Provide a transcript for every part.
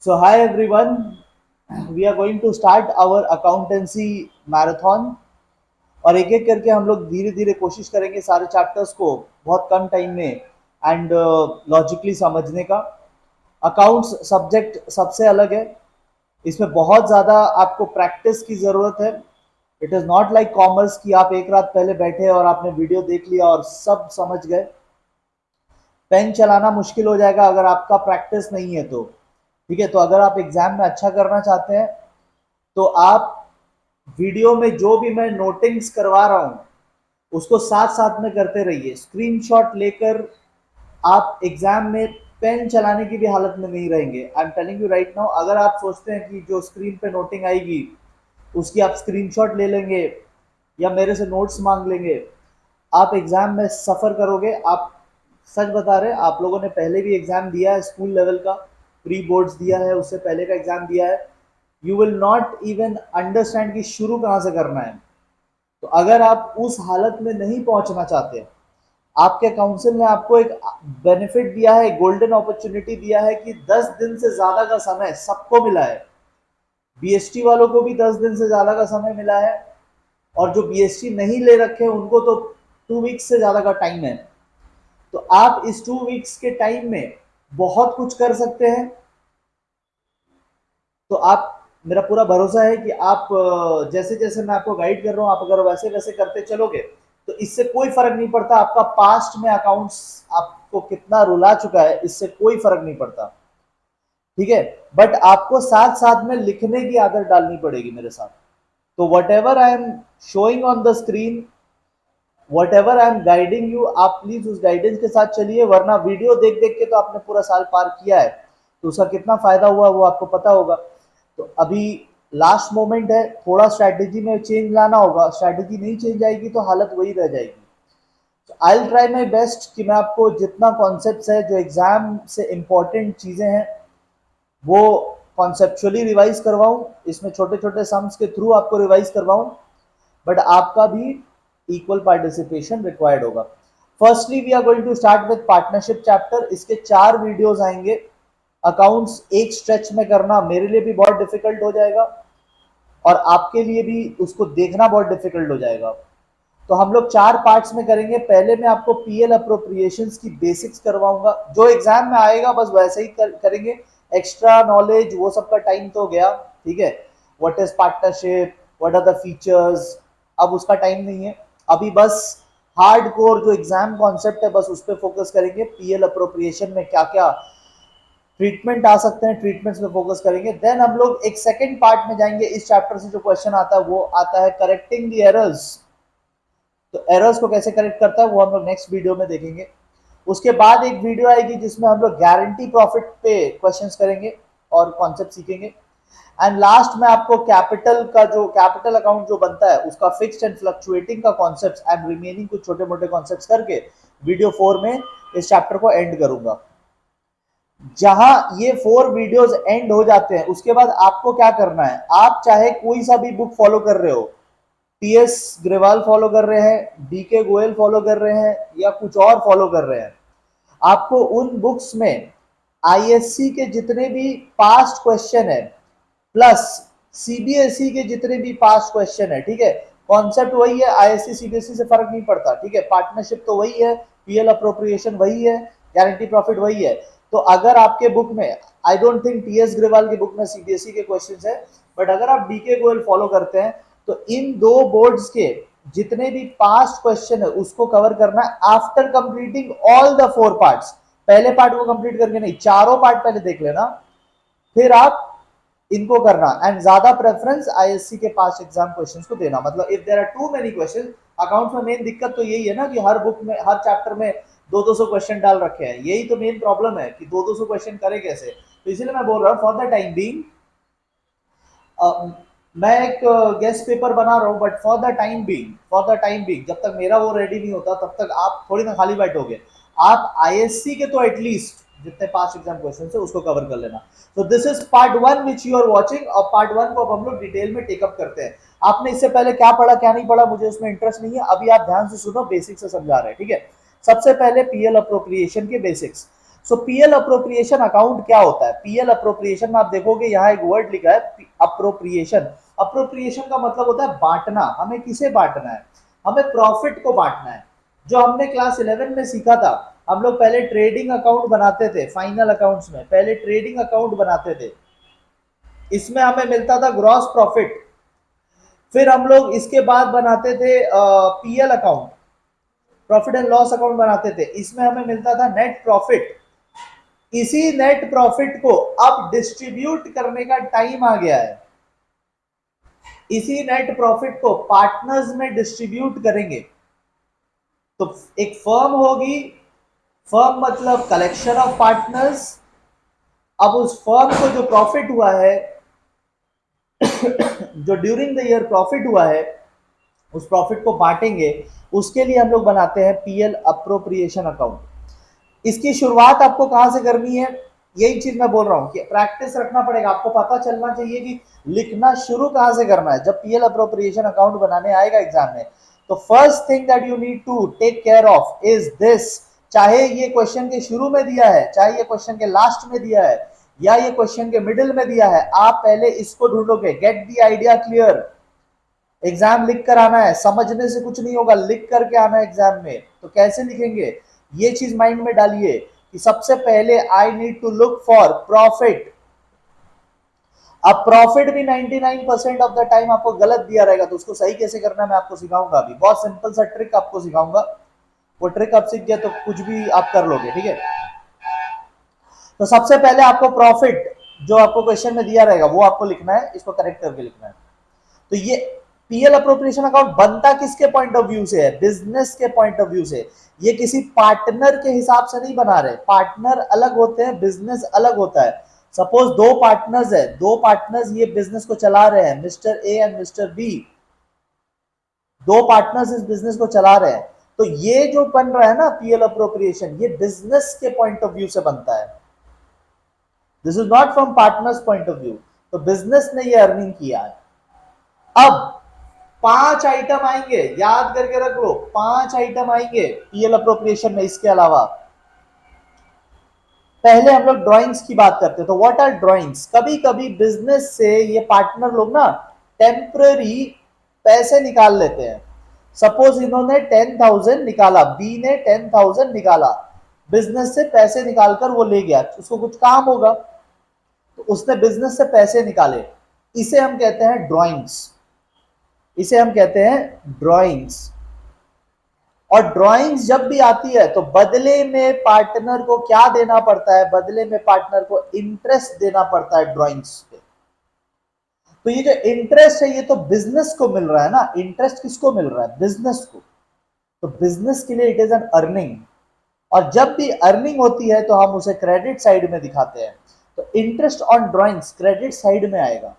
So, hi everyone. We are going to start our accountancy marathon. और एक एक करके हम लोग धीरे धीरे कोशिश करेंगे सारे चैप्टर्स को बहुत कम टाइम में एंड लॉजिकली समझने का। अकाउंट्स सब्जेक्ट सबसे अलग है, इसमें बहुत ज़्यादा आपको प्रैक्टिस की ज़रूरत है। It is not like commerce कि आप एक रात पहले बैठे और आपने वीडियो देख लिया और सब समझ गए। पेन चलाना मुश्किल हो जाएगा अगर आपका प्रैक्टिस नहीं है तो। ठीक है, तो अगर आप एग्जाम में अच्छा करना चाहते हैं तो आप वीडियो में जो भी मैं नोटिंग्स करवा रहा हूं उसको साथ साथ में करते रहिए। स्क्रीनशॉट लेकर आप एग्जाम में पेन चलाने की भी हालत में नहीं रहेंगे। I am telling you right now. अगर आप सोचते हैं कि जो स्क्रीन पे नोटिंग आएगी उसकी आप स्क्रीनशॉट ले लेंगे या मेरे से नोट्स मांग लेंगे, आप एग्जाम में सफर करोगे। आप सच बता रहे हैं, आप लोगों ने पहले भी एग्जाम दिया है स्कूल लेवल का, प्री बोर्ड्स दिया है, उससे पहले का एग्जाम दिया है। You will not even understand कि शुरू कहाँ से करना है। तो अगर आप उस हालत में नहीं पहुंचना चाहते, आपके काउंसिल ने आपको एक बेनिफिट दिया है, गोल्डन अपॉर्चुनिटी दिया है कि 10 दिन से ज्यादा का समय सबको मिला है। बीएसटी वालों को भी 10 दिन से ज्यादा का समय मिला है, और जो बीएसटी नहीं ले रखे उनको तो 2 वीक्स से ज्यादा का टाइम है। तो आप इस 2 वीक्स के टाइम में बहुत कुछ कर सकते हैं। तो आप, मेरा पूरा भरोसा है कि आप जैसे जैसे मैं आपको गाइड कर रहा हूं, आप अगर वैसे वैसे करते चलोगे तो इससे कोई फर्क नहीं पड़ता आपका पास्ट में अकाउंट्स आपको कितना रुला चुका है, इससे कोई फर्क नहीं पड़ता। ठीक है, बट आपको साथ साथ में लिखने की आदत डालनी पड़ेगी मेरे साथ। तो what ever I am showing on the screen, what ever I am guiding you, आप प्लीज उस गाइडेंस के साथ चलिए, वरना वीडियो देख देख के तो आपने पूरा साल पार किया है तो उसका कितना फायदा हुआ वो आपको पता होगा। तो अभी लास्ट मोमेंट है, थोड़ा स्ट्रैटेजी में चेंज लाना होगा। स्ट्रैटेजी नहीं चेंज आएगी तो हालत वही रह जाएगी। तो I will try my best कि मैं आपको जितना कॉन्सेप्ट है, जो एग्जाम से इंपॉर्टेंट चीज़ें हैं, वो कॉन्सेप्चुअली रिवाइज करवाऊं। इसमें छोटे छोटे सम्स के थ्रू आपको रिवाइज करवाऊं, बट आपका भी इक्वल पार्टिसिपेशन रिक्वायर्ड होगा। Firstly we are going to start with partnership chapter. इसके 4 वीडियोस आएंगे। अकाउंट्स एक स्ट्रेच में करना मेरे लिए भी बहुत डिफिकल्ट हो जाएगा और आपके लिए भी उसको देखना बहुत डिफिकल्ट हो जाएगा। तो हम लोग 4 पार्ट्स में करेंगे। पहले मैं आपको पीएल अप्रोप्रिएशंस की बेसिक्स करवाऊंगा, जो एग्जाम में आएगा बस वैसे ही करेंगे। एक्स्ट्रा नॉलेज वो सब का टाइम तो गया। ठीक है, what is partnership, what are the features, अब उसका टाइम नहीं है। अभी बस हार्ड कोर जो एग्जाम कॉन्सेप्ट है बस उस पर फोकस करेंगे। पीएल अप्रोप्रिएशन में क्या क्या ट्रीटमेंट आ सकते हैं, ट्रीटमेंट्स पे फोकस करेंगे। देन हम लोग एक सेकंड पार्ट में जाएंगे। इस चैप्टर से जो क्वेश्चन आता है वो आता है करेक्टिंग द एरर्स। तो एरर्स को कैसे करेक्ट करता है वो हम लोग नेक्स्ट वीडियो में देखेंगे। उसके बाद एक वीडियो आएगी जिसमें हम लोग गारंटी प्रॉफिट पे क्वेश्चंस करेंगे और कॉन्सेप्ट सीखेंगे। एंड लास्ट में आपको कैपिटल का, जो कैपिटल अकाउंट जो बनता है उसका फिक्स्ड एंड फ्लक्चुएटिंग का कॉन्सेप्ट एंड रिमेनिंग कुछ छोटे मोटे कॉन्सेप्ट्स करके वीडियो 4 में इस चैप्टर को एंड करूंगा। जहां ये 4 वीडियोस एंड हो जाते हैं उसके बाद आपको क्या करना है, आप चाहे कोई सा भी बुक फॉलो कर रहे हो, टीएस ग्रेवाल फॉलो कर रहे हैं, डीके गोयल फॉलो कर रहे हैं या कुछ और फॉलो कर रहे हैं, आपको उन बुक्स में आईएससी के जितने भी पास्ट क्वेश्चन है प्लस सीबीएसई के जितने भी पास्ट क्वेश्चन है, ठीक है, कॉन्सेप्ट वही है, आईएससी सीबीएसई से फर्क नहीं पड़ता। ठीक है, पार्टनरशिप तो वही है, पीएल अप्रोप्रिएशन वही है, गारंटी प्रॉफिट वही है। तो अगर आपके बुक में, I don't think T S Grewal की बुक में सीबीएसई के क्वेश्चन है, बट अगर आप डीके गोयल फॉलो करते हैं तो इन 2 बोर्ड्स के जितने भी पास्ट क्वेश्चन है उसको कवर करना है after completing all the 4 parts. पहले पार्ट को कंप्लीट करके नहीं, चारों पार्ट पहले देख लेना, फिर आप इनको करना। एंड ज्यादा प्रेफरेंस आईएससी के पास एग्जाम क्वेश्चंस को देना। मतलब if there are too many question, accounts में मेन दिक्कत तो यही है ना कि हर बुक में, हर चैप्टर में 200 क्वेश्चन डाल रखे हैं। यही तो मेन प्रॉब्लम है कि 200 क्वेश्चन करे कैसे। तो इसलिए मैं बोल रहा हूँ फॉर द टाइम बीइंग मैं एक गेस्ट पेपर बना रहा हूँ, but for the time being, जब तक मेरा वो रेडी नहीं होता तब तक आप थोड़ी ना खाली बैठोगे। आप आईएससी के तो एटलीस्ट जितने पास्ट एग्जाम क्वेश्चन है उसको कवर कर लेना। तो this is part 1 which you are watching, और पार्ट 1 को अब हम लोग डिटेल में टेकअप करते हैं। आपने इससे पहले क्या पढ़ा क्या नहीं पढ़ा मुझे उसमें इंटरेस्ट नहीं है, अभी आप ध्यान से सुनो, बेसिक्स से समझा रहे हैं। ठीक है, सबसे पहले पीएल अप्रोप्रिएशन के बेसिक्स। सो पीएल अप्रोप्रिएशन अकाउंट क्या होता है? पीएल अप्रोप्रिएशन में आप देखोगे यहाँ एक वर्ड लिखा है अप्रोप्रिएशन। अप्रोप्रिएशन का मतलब होता है बांटना। हमें किसे बांटना है? हमें प्रॉफिट को बांटना है। जो हमने क्लास 11 में सीखा था, हम लोग पहले ट्रेडिंग अकाउंट बनाते थे, फाइनल अकाउंट्स में पहले ट्रेडिंग अकाउंट बनाते थे, इसमें हमें मिलता था ग्रॉस प्रॉफिट। फिर हम लोग इसके बाद बनाते थे PL account, profit and loss account बनाते थे, इसमें हमें मिलता था नेट प्रॉफिट। इसी नेट प्रॉफिट को अब डिस्ट्रीब्यूट करने का टाइम आ गया है। इसी नेट प्रॉफिट को पार्टनर्स में डिस्ट्रीब्यूट करेंगे। तो एक फर्म होगी, फर्म मतलब कलेक्शन ऑफ पार्टनर्स। अब उस फर्म को जो प्रॉफिट हुआ है जो ड्यूरिंग द ईयर प्रॉफिट हुआ है, उस प्रॉफिट को बांटेंगे। उसके लिए हम लोग बनाते हैं पीएल अप्रोप्रिएशन अकाउंट। इसकी शुरुआत आपको कहां से करनी है? यही चीज मैं बोल रहा हूं कि प्रैक्टिस रखना पड़ेगा। आपको पता चलना चाहिए कि लिखना शुरू कहां से करना है। जब पीएल अप्रोप्रिएशन अकाउंट बनाने आएगा एग्जाम में, तो first thing that you need to take care of is this. चाहे ये क्वेश्चन के शुरू में दिया है, चाहे ये क्वेश्चन के लास्ट में दिया है, या ये क्वेश्चन के मिडिल में दिया है, आप पहले इसको ढूंढोगे। Get the idea clear. Exam लिख कर आना है, समझने से कुछ नहीं होगा, लिख करके आना है एग्जाम में। तो कैसे लिखेंगे, ये चीज माइंड में डालिए कि सबसे पहले I need to look for profit. अब प्रॉफिट भी 99% ऑफ द टाइम आपको गलत दिया रहेगा, तो उसको सही कैसे करना है मैं आपको सिखाऊंगा। अभी बहुत सिंपल सा ट्रिक आपको सिखाऊंगा, वो ट्रिक आप सीख गया तो कुछ भी आप कर लोगे, ठीक है। तो सबसे पहले आपको प्रॉफिट जो आपको क्वेश्चन में दिया रहेगा वो आपको लिखना है, इसको करेक्ट करके लिखना है। तो ये पीएल अप्रोप्रिएशन अकाउंट बनता किसके पॉइंट ऑफ व्यू से है? बिजनेस के पॉइंट ऑफ व्यू से। ये किसी पार्टनर के हिसाब से नहीं बना रहे। पार्टनर अलग होते हैं, बिजनेस अलग होता है। सपोज दो पार्टनर्स है, दो पार्टनर्स ये बिजनेस को चला रहे हैं, mister A and mister B. दो पार्टनर्स इस बिजनेस को चला रहे हैं। तो ये जो बन रहा है ना पीएल अप्रोप्रिएशन, ये बिजनेस के पॉइंट ऑफ व्यू से बनता है। This is not from partners point of view. तो बिजनेस ने ये अर्निंग किया है। अब 5 आइटम आएंगे, याद करके रख लो, 5 आइटम आएंगे पीएल अप्रोप्रिएशन में। इसके अलावा पहले हम लोग ड्राइंग्स की बात करते हैं। तो व्हाट आर ड्राइंग्स? कभी कभी बिजनेस से ये पार्टनर लोग ना टेम्पररी पैसे निकाल लेते हैं। सपोज इन्होंने 10,000 निकाला, बी ने 10,000 निकाला, बिजनेस से पैसे निकालकर वो ले गया, उसको कुछ काम होगा तो उसने बिजनेस से पैसे निकाले। इसे हम कहते हैं ड्राइंग्स। इसे हम कहते हैं ड्राइंग्स। और ड्राइंग्स जब भी आती है तो बदले में पार्टनर को क्या देना पड़ता है? बदले में पार्टनर को इंटरेस्ट देना पड़ता है ड्राइंग्स पे। तो ये जो इंटरेस्ट है ये तो बिजनेस को मिल रहा है ना। इंटरेस्ट किसको मिल रहा है? बिजनेस को। तो बिजनेस के लिए इट इज एन अर्निंग। और जब भी अर्निंग होती है तो हम उसे क्रेडिट साइड में दिखाते हैं। तो interest on drawings credit side में आएगा।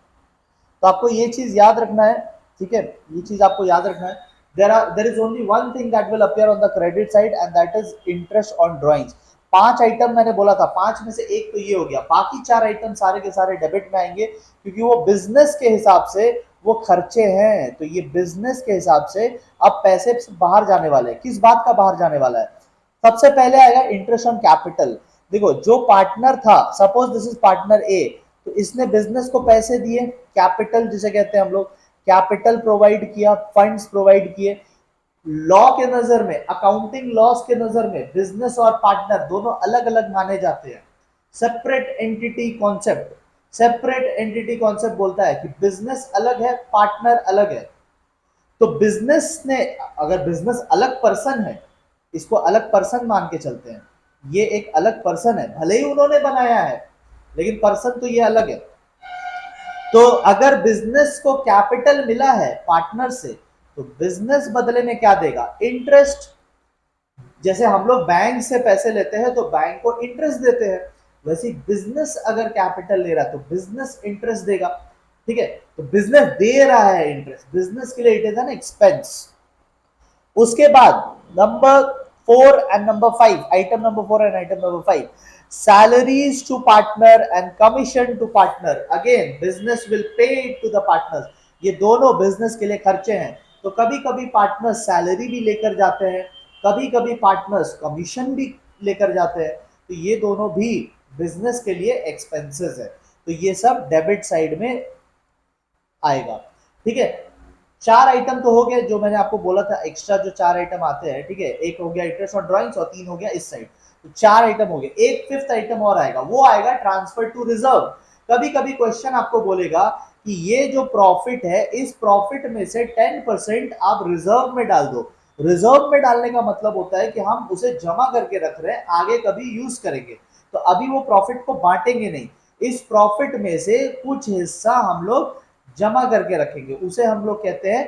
तो आपको ये चीज याद रखना है, ठीक है। ये चीज आपको याद रखना है। there is only one thing that will appear on the credit side and that is interest on drawings। 5 item मैंने बोला था, 5 में से एक तो ये हो गया, बाकी 4 आइटम सारे के सारे डेबिट में आएंगे, क्योंकि वो बिजनेस के हिसाब से वो खर्चे हैं। तो ये बिजनेस के हिसाब से अब पैसे बाहर जाने वाले हैं। किस बात का बाहर जाने वाला है? सबसे पहले आएगा इंटरेस्ट ऑन कैपिटल। देखो जो पार्टनर था, सपोज दिस इज पार्टनर ए, तो इसने बिजनेस को पैसे दिए, कैपिटल जिसे कहते हैं हम लोग, कैपिटल प्रोवाइड किया, फंड्स प्रोवाइड किए। लॉ के नजर में, अकाउंटिंग लॉस के नजर में बिजनेस और पार्टनर दोनों अलग अलग माने जाते हैं। Separate entity concept, separate entity concept बोलता है कि बिजनेस अलग है, पार्टनर अलग है। तो बिजनेस ने, अगर बिजनेस अलग पर्सन है, इसको अलग पर्सन मान के चलते हैं, ये एक अलग पर्सन है, भले ही उन्होंने बनाया है लेकिन पर्सन तो ये अलग है। तो अगर बिजनेस को कैपिटल मिला है पार्टनर से, तो बिजनेस बदले में क्या देगा? इंटरेस्ट। जैसे हम लोग बैंक से पैसे लेते हैं तो बैंक को इंटरेस्ट देते हैं, वैसे बिजनेस अगर कैपिटल ले रहा है तो बिजनेस इंटरेस्ट देगा, ठीक है। तो बिजनेस दे रहा है इंटरेस्ट, बिजनेस के लिए इट इज एन एक्सपेंस। उसके बाद number 4 and number 5, item number 4 and item number 5, salaries to partner and commission to partner। again business will pay it to the partners। ये दोनों बिजनेस के लिए खर्चे हैं। तो कभी कभी पार्टनर्स सैलरी भी लेकर जाते हैं, कभी कभी पार्टनर्स कमीशन भी लेकर जाते हैं। तो ये दोनों भी बिजनेस के लिए एक्सपेंसेस है, तो ये सब डेबिट साइड में आएगा। ठीक है, चार आइटम तो हो गए जो मैंने आपको बोला था, एक्स्ट्रा जो चार आइटम आते हैं। ठीक है, एक हो गया इंटरेस्ट ऑन ड्राइंग्स और तीन हो गया इस साइड, तो चार आइटम हो गए। एक फिफ्थ आइटम और आएगा, वो आएगा ट्रांसफर टू रिजर्व। कभी कभी क्वेश्चन आपको बोलेगा कि ये जो प्रॉफिट है, इस प्रॉफिट में से 10% आप रिजर्व में डाल दो। रिजर्व में डालने का मतलब होता है कि हम उसे जमा करके रख रहे हैं, आगे कभी यूज करेंगे, तो अभी वो प्रॉफिट को बांटेंगे नहीं। इस प्रॉफिट में से कुछ हिस्सा हम लोग जमा करके रखेंगे, उसे हम लोग कहते हैं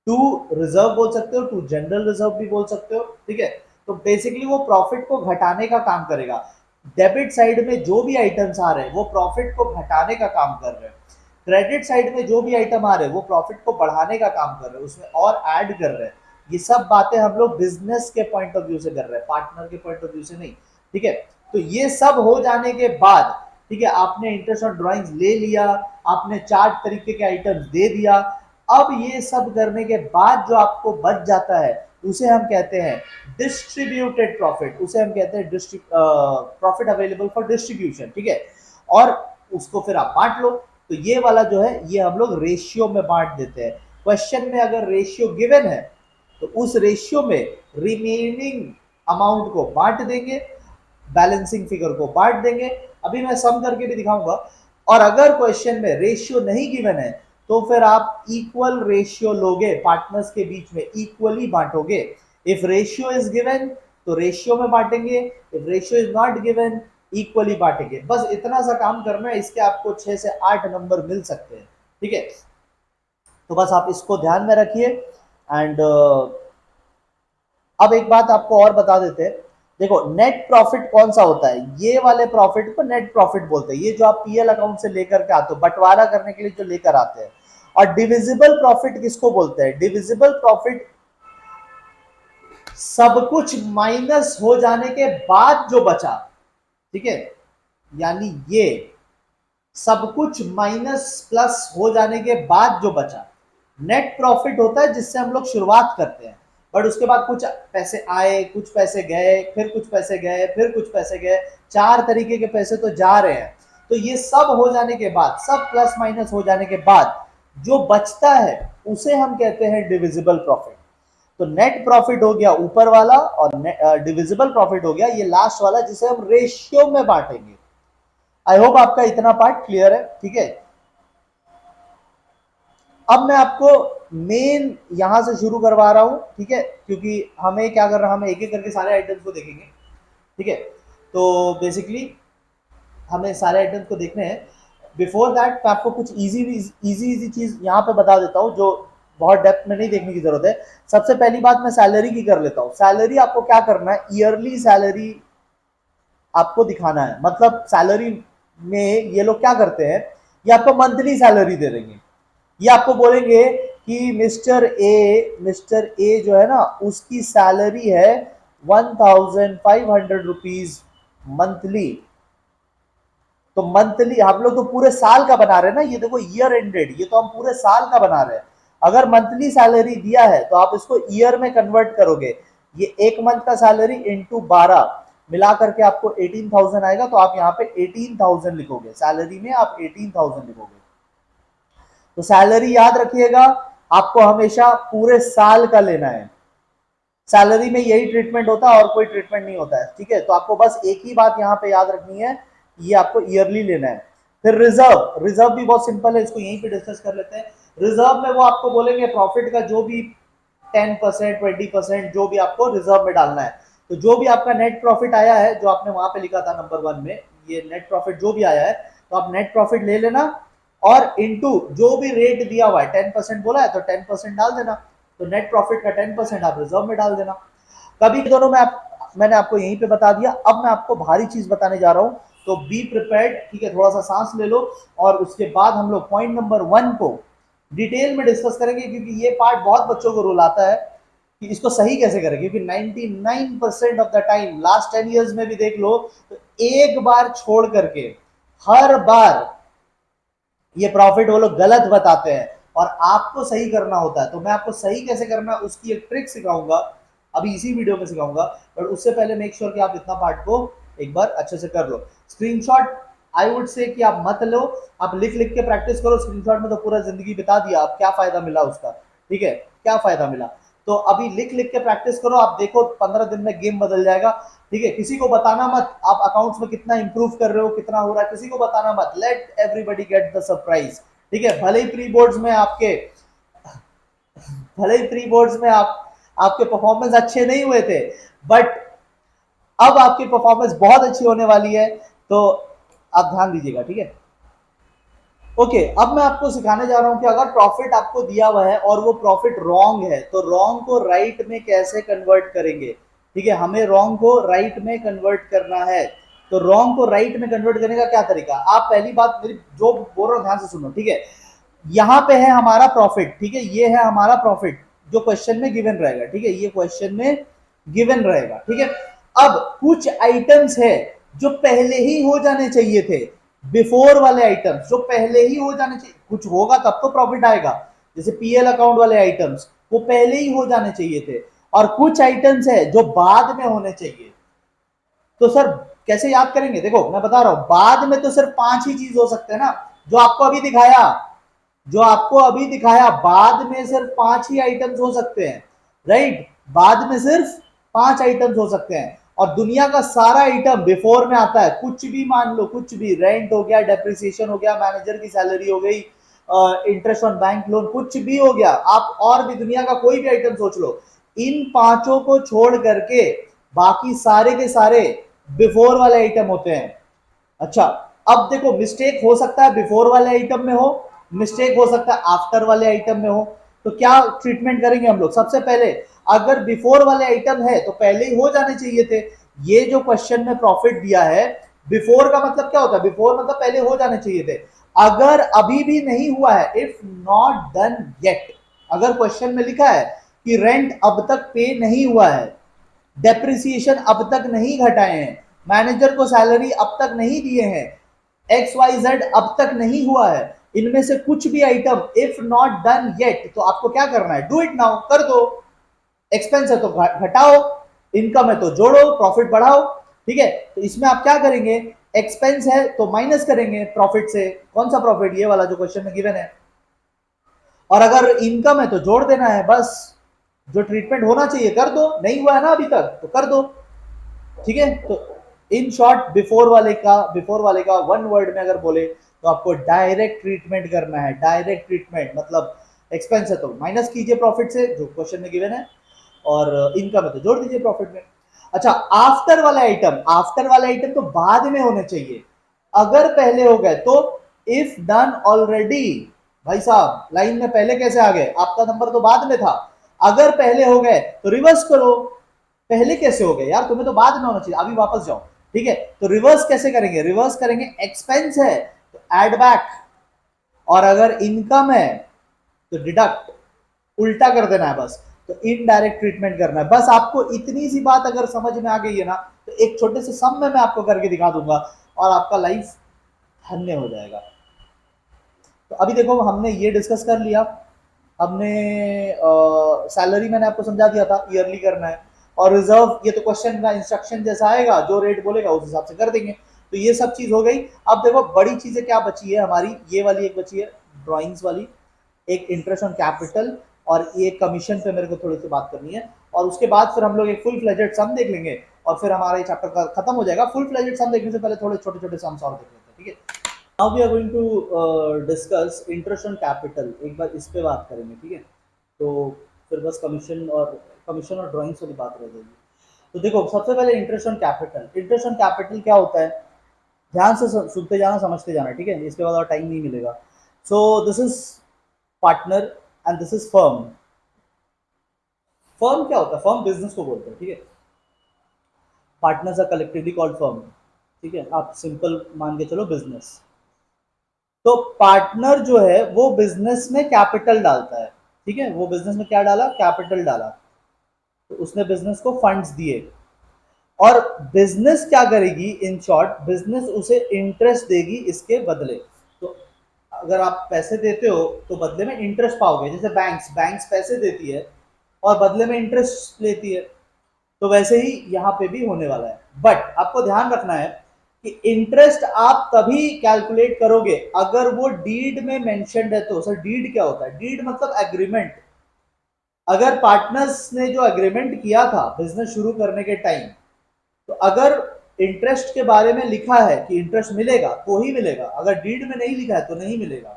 टू रिजर्व बोल सकते हो, टू जनरल रिजर्व भी बोल सकते हो। ठीक है, तो बेसिकली वो प्रॉफिट को घटाने का काम करेगा। डेबिट साइड में जो भी आइटम्स आ रहे हैं वो प्रॉफिट को घटाने का काम कर रहे हैं, क्रेडिट साइड में जो भी आइटम आ रहे हैं वो प्रॉफिट को बढ़ाने का काम कर रहे हैं, उसमें और ऐड कर रहे हैं। ये सब बातें हम लोग बिजनेस के पॉइंट ऑफ व्यू से कर रहे हैं, पार्टनर के पॉइंट ऑफ व्यू से नहीं। ठीक है, तो ये सब हो जाने के बाद, ठीक है, आपने इंटरेस्ट ऑन ड्राइंग्स ले लिया, आपने चार तरीके के आइटम्स दे दिया। अब ये सब करने के बाद जो आपको बच जाता है उसे हम कहते हैं डिस्ट्रीब्यूटेड प्रॉफिट, उसे हम कहते हैं प्रॉफिट अवेलेबल फॉर डिस्ट्रीब्यूशन। ठीक है, और उसको फिर आप बांट लो। तो ये वाला जो है ये हम लोग रेशियो में बांट देते हैं। क्वेश्चन में अगर रेशियो गिवन है तो उस रेशियो में रिमेनिंग अमाउंट को बांट देंगे, बैलेंसिंग फिगर को बांट देंगे। अभी मैं सम करके भी दिखाऊंगा। और अगर क्वेश्चन में रेशियो नहीं गिवन है तो फिर आप इक्वल रेशियो लोगे, पार्टनर्स के बीच में इक्वली बांटोगे। इफ रेशियो इज गिवन तो रेशियो में बांटेंगे, if ratio is not given equally बांटेंगे। बस इतना सा काम करना है, इसके आपको 6 से 8 नंबर मिल सकते हैं। ठीक है, तो बस आप इसको ध्यान में रखिए। एंड अब एक बात आपको और बता देते हैं। देखो, नेट प्रॉफिट कौन सा होता है, ये वाले प्रॉफिट को नेट प्रॉफिट बोलते हैं, ये जो आप पीएल अकाउंट से लेकर के आते हो, बंटवारा करने के लिए जो लेकर आते हैं। और डिविजिबल प्रॉफिट किसको बोलते हैं, डिविजिबल प्रॉफिट सब कुछ माइनस हो जाने के बाद जो बचा। ठीक है, यानी ये सब कुछ माइनस प्लस हो जाने के बाद जो बचा नेट प्रॉफिट होता है, जिससे हम लोग शुरुआत करते हैं। बट उसके बाद कुछ पैसे आए, कुछ पैसे गए, फिर कुछ पैसे गए, फिर कुछ पैसे गए, चार तरीके के पैसे तो जा रहे हैं। तो ये सब हो जाने के बाद, सब प्लस माइनस हो जाने के बाद जो बचता है उसे हम कहते हैं डिविजिबल प्रॉफिट। तो नेट प्रॉफिट हो गया ऊपर वाला, और डिविजिबल प्रॉफिट हो गया ये लास्ट वाला, जिसे हम रेशियो में बांटेंगे। आई होप आपका इतना पार्ट क्लियर है। ठीक है, अब मैं आपको मेन यहां से शुरू करवा रहा हूं। ठीक है, क्योंकि हमें क्या करना, हमें एक एक करके सारे आइटम्स को देखेंगे। ठीक है, तो बेसिकली हमें सारे आइटम्स को देखने हैं। बिफोर दैट मैं आपको कुछ इजी इजी इजी चीज यहाँ पे बता देता हूँ, जो बहुत डेप्थ में नहीं देखने की जरूरत है। सबसे पहली बात मैं सैलरी की कर लेता हूँ। सैलरी आपको क्या करना है, ईयरली सैलरी आपको दिखाना है। मतलब सैलरी में ये लोग क्या करते हैं, ये आपको मंथली सैलरी दे देंगे। ये आपको बोलेंगे कि मिस्टर ए जो है ना, उसकी सैलरी है 1500 रुपीज मंथली। तो मंथली हम लोग तो पूरे साल का बना रहे हैं ना, ये देखो ईयर एंडेड, ये तो हम पूरे साल का बना रहे हैं। अगर मंथली सैलरी दिया है तो आप इसको ईयर में कन्वर्ट करोगे। ये एक मंथ का सैलरी इंटू 12 मिला करके आपको 18,000 आएगा। तो आप यहाँ पे 18,000 लिखोगे, सैलरी में आप 18,000 लिखोगे। तो सैलरी याद रखिएगा, आपको हमेशा पूरे साल का लेना है। सैलरी में यही ट्रीटमेंट होता है और कोई ट्रीटमेंट नहीं होता है। ठीक है, तो आपको बस एक ही बात यहाँ पे याद रखनी है, ये आपको ईयरली लेना है। फिर रिजर्व, रिजर्व भी बहुत सिंपल है, इसको यहीं पे डिस्कस कर लेते हैं। रिजर्व में वो आपको बोलेंगे प्रॉफिट का जो भी 10% 20% जो भी आपको रिजर्व में डालना है। तो जो भी आपका नेट प्रॉफिट आया है, जो आपने वहां पे लिखा था नंबर 1 में, ये नेट प्रॉफिट जो भी आया है, तो आप नेट प्रॉफिट ले लेना और इनटू जो भी रेट दिया हुआ है, 10% बोला है तो 10% डाल देना। तो नेट प्रॉफिट का 10% आप रिजर्व में डाल देना। कभी दोनों में मैंने आपको यहीं पे बता दिया। अब मैं आपको भारी चीज बताने जा रहा हूं, तो बी प्रिपेयर्ड। ठीक है, थोड़ा सा सांस ले लो, और उसके बाद हम लोग पॉइंट नंबर 1 को डिटेल में डिस्कस करेंगे, क्योंकि ये पार्ट बहुत बच्चों को रुलाता है कि इसको सही कैसे करें। क्योंकि 99% of the time, last 10 years में भी देख लो, तो एक बार छोड़ करके हर बार ये प्रॉफिट वो लोग गलत बताते हैं और आपको सही करना होता है। तो मैं आपको सही कैसे करना है उसकी एक ट्रिक सिखाऊंगा। अभी इसी वीडियो में सिखाऊंगा, बट उससे पहले मेक श्योर कि आप इतना पार्ट को एक बार अच्छे से कर लो। स्क्रीनशॉट आई वुड से कि आप मत लो, आप लिख लिख के प्रैक्टिस करो। स्क्रीनशॉट में तो पूरा जिंदगी बिता दिया, आप क्या फायदा मिला उसका, ठीक है, क्या फायदा मिला। तो अभी लिख लिख के प्रैक्टिस करो, आप देखो 15 दिन में गेम बदल जाएगा, ठीक है। किसी को बताना मत आप अकाउंट्स में कितना इंप्रूव कर रहे हो, कितना हो रहा है, किसी को बताना मत, let everybody get the surprise, ठीक है। भले ही प्री बोर्ड्स में आपके परफॉर्मेंस अच्छे नहीं हुए थे, बट अब आपकी परफॉर्मेंस बहुत अच्छी होने वाली है, तो आप ध्यान दीजिएगा, ठीक है। ओके, अब मैं आपको सिखाने जा रहा हूं कि अगर प्रॉफिट आपको दिया हुआ है और वो प्रॉफिट रॉन्ग है, तो रॉन्ग को राइट में कैसे कन्वर्ट करेंगे, ठीक है। हमें रॉन्ग को राइट में कन्वर्ट करना है, तो रॉन्ग को राइट में कन्वर्ट करने का क्या तरीका। आप पहली बात मेरी जो बोल रहा हूं ध्यान से सुनो, ठीक है। यहां पे है हमारा प्रॉफिट, ठीक है, ये है हमारा प्रॉफिट जो क्वेश्चन में गिवन रहेगा, ठीक है, ये क्वेश्चन में गिवन रहेगा, ठीक है। अब कुछ आइटम्स है जो पहले ही हो जाने चाहिए थे, बिफोर वाले आइटम्स जो पहले ही हो जाने चाहिए, कुछ होगा तब तो प्रॉफिट आएगा, जैसे पीएल अकाउंट वाले आइटम्स वो पहले ही हो जाने चाहिए थे, और कुछ आइटम्स है जो बाद में होने चाहिए। तो सर कैसे याद करेंगे, देखो मैं बता रहा हूं, बाद में तो सिर्फ 5 ही चीज हो सकते हैं ना, जो आपको अभी दिखाया, बाद में सिर्फ 5 ही आइटम्स हो सकते हैं, राइट। बाद में सिर्फ 5 आइटम्स हो सकते हैं, और दुनिया का सारा आइटम बिफोर में आता है। कुछ भी मान लो, कुछ भी, रेंट हो गया, डेप्रिसिएशन हो गया, मैनेजर की सैलरी हो गई, इंटरेस्ट ऑन बैंक लोन, कुछ भी हो गया, आप और भी दुनिया का कोई भी आइटम सोच लो, इन पांचों को छोड़ करके बाकी सारे के सारे बिफोर वाले आइटम होते हैं। अच्छा, अब देखो मिस्टेक हो सकता है बिफोर वाले आइटम में हो, मिस्टेक हो सकता है आफ्टर वाले आइटम में हो, तो क्या ट्रीटमेंट करेंगे हम लोग। सबसे पहले अगर बिफोर वाले आइटम है तो पहले ही हो जाने चाहिए थे। ये जो क्वेश्चन में प्रॉफिट दिया है, बिफोर का मतलब क्या होता है, बिफोर मतलब पहले हो जाने चाहिए थे। अगर अभी भी नहीं हुआ है, इफ नॉट डन येट, अगर क्वेश्चन में लिखा है कि रेंट अब तक पे नहीं हुआ है, डेप्रिसिएशन अब तक नहीं घटाए हैं, मैनेजर को सैलरी अब तक नहीं दिए हैं, एक्स वाई जेड अब तक नहीं हुआ है, इनमें से कुछ भी item if not done yet, तो आपको क्या करना है, डू इट नाउ, कर दो। एक्सपेंस है तो घटाओ, इनकम है तो जोड़ो, प्रॉफिट बढ़ाओ, ठीक है। तो इसमें आप क्या करेंगे, एक्सपेंस है तो माइनस करेंगे प्रॉफिट से, कौन सा प्रॉफिट, ये वाला जो क्वेश्चन में गिवन है, और अगर इनकम है तो जोड़ देना है बस। जो ट्रीटमेंट होना चाहिए कर दो, नहीं हुआ है ना अभी तक तो कर दो, ठीक है। तो इन शॉर्ट बिफोर वाले का वन वर्ड में अगर बोले तो आपको डायरेक्ट ट्रीटमेंट करना है। डायरेक्ट ट्रीटमेंट मतलब एक्सपेंस है तो माइनस कीजिए प्रॉफिट से जो क्वेश्चन में गिवन है, और इनकम है तो जोड़ दीजिए प्रॉफिट में। अच्छा, आफ्टर वाले आइटम तो बाद में होने चाहिए, अगर पहले हो गए तो इफ डन ऑलरेडी। भाई साहब लाइन में पहले कैसे आ गए, आपका नंबर तो बाद में था, अगर पहले हो गए तो रिवर्स करो। पहले कैसे हो गए यार, तुम्हें तो बाद में होना चाहिए, अभी वापस जाओ, ठीक है। तो रिवर्स कैसे करेंगे, रिवर्स करेंगे, एक्सपेंस है तो एड बैक, और अगर इनकम है तो डिडक्ट, उल्टा कर देना है बस। तो इनडायरेक्ट ट्रीटमेंट करना है बस। आपको इतनी सी बात अगर समझ में आ गई है ना, तो एक छोटे से सम में मैं आपको करके दिखा दूंगा और आपका लाइफ धन्य हो जाएगा। तो अभी देखो हमने ये डिस्कस कर लिया, हमने सैलरी मैंने आपको समझा दिया था ईयरली करना है, और रिजर्व ये तो क्वेश्चन का इंस्ट्रक्शन जैसा आएगा, जो रेट बोलेगा उस हिसाब से कर देंगे। तो ये सब चीज हो गई। अब देखो बड़ी चीजें क्या बची है हमारी, ये वाली एक बची है ड्राइंग्स वाली, एक इंटरेस्ट ऑन कैपिटल, और ये कमीशन पे मेरे को थोड़ी सी बात करनी है, और उसके बाद फिर हम लोग एक फुल फ्लेजेड सम देख लेंगे, और फिर हमारा ये चैप्टर खत्म हो जाएगा। फुल फ्लेजेड सम देखने से पहले थोड़े छोटे छोटे सम्स और देख लेते हैं, ठीक है। Now we are going to discuss interest on capital, एक बार इस पे बात करेंगे, ठीक है। तो फिर बस कमीशन और ड्राइंग्स वाली बात रह जाएगी। तो देखो सबसे पहले interest on capital, interest on capital क्या होता है, ध्यान से सुनते जाना, समझते जाना, ठीक है, इसके बाद और टाइम नहीं मिलेगा। So this is partner and this is firm. Firm क्या होता है, फर्म बिजनेस को बोलते हैं, ठीक है। Partners are collectively called firm, ठीक है, आप सिंपल मान के चलो बिजनेस। तो पार्टनर जो है वो बिजनेस में कैपिटल डालता है, ठीक है, वो बिजनेस में क्या डाला, कैपिटल डाला, तो उसने बिजनेस को फंड्स दिए, और बिजनेस क्या करेगी, इन शॉर्ट बिजनेस उसे इंटरेस्ट देगी इसके बदले। तो अगर आप पैसे देते हो तो बदले में इंटरेस्ट पाओगे, जैसे बैंक्स पैसे देती है और बदले में इंटरेस्ट लेती है, तो वैसे ही यहां पे भी होने वाला है। बट आपको ध्यान रखना है कि इंटरेस्ट आप तभी कैलकुलेट करोगे अगर वो डीड में मेंशन्ड है। तो सर डीड क्या होता है? डीड मतलब एग्रीमेंट। अगर पार्टनर्स ने जो एग्रीमेंट किया था बिजनेस शुरू करने के टाइम, तो अगर इंटरेस्ट के बारे में लिखा है कि इंटरेस्ट मिलेगा तो ही मिलेगा, अगर डीड में नहीं लिखा है तो नहीं मिलेगा।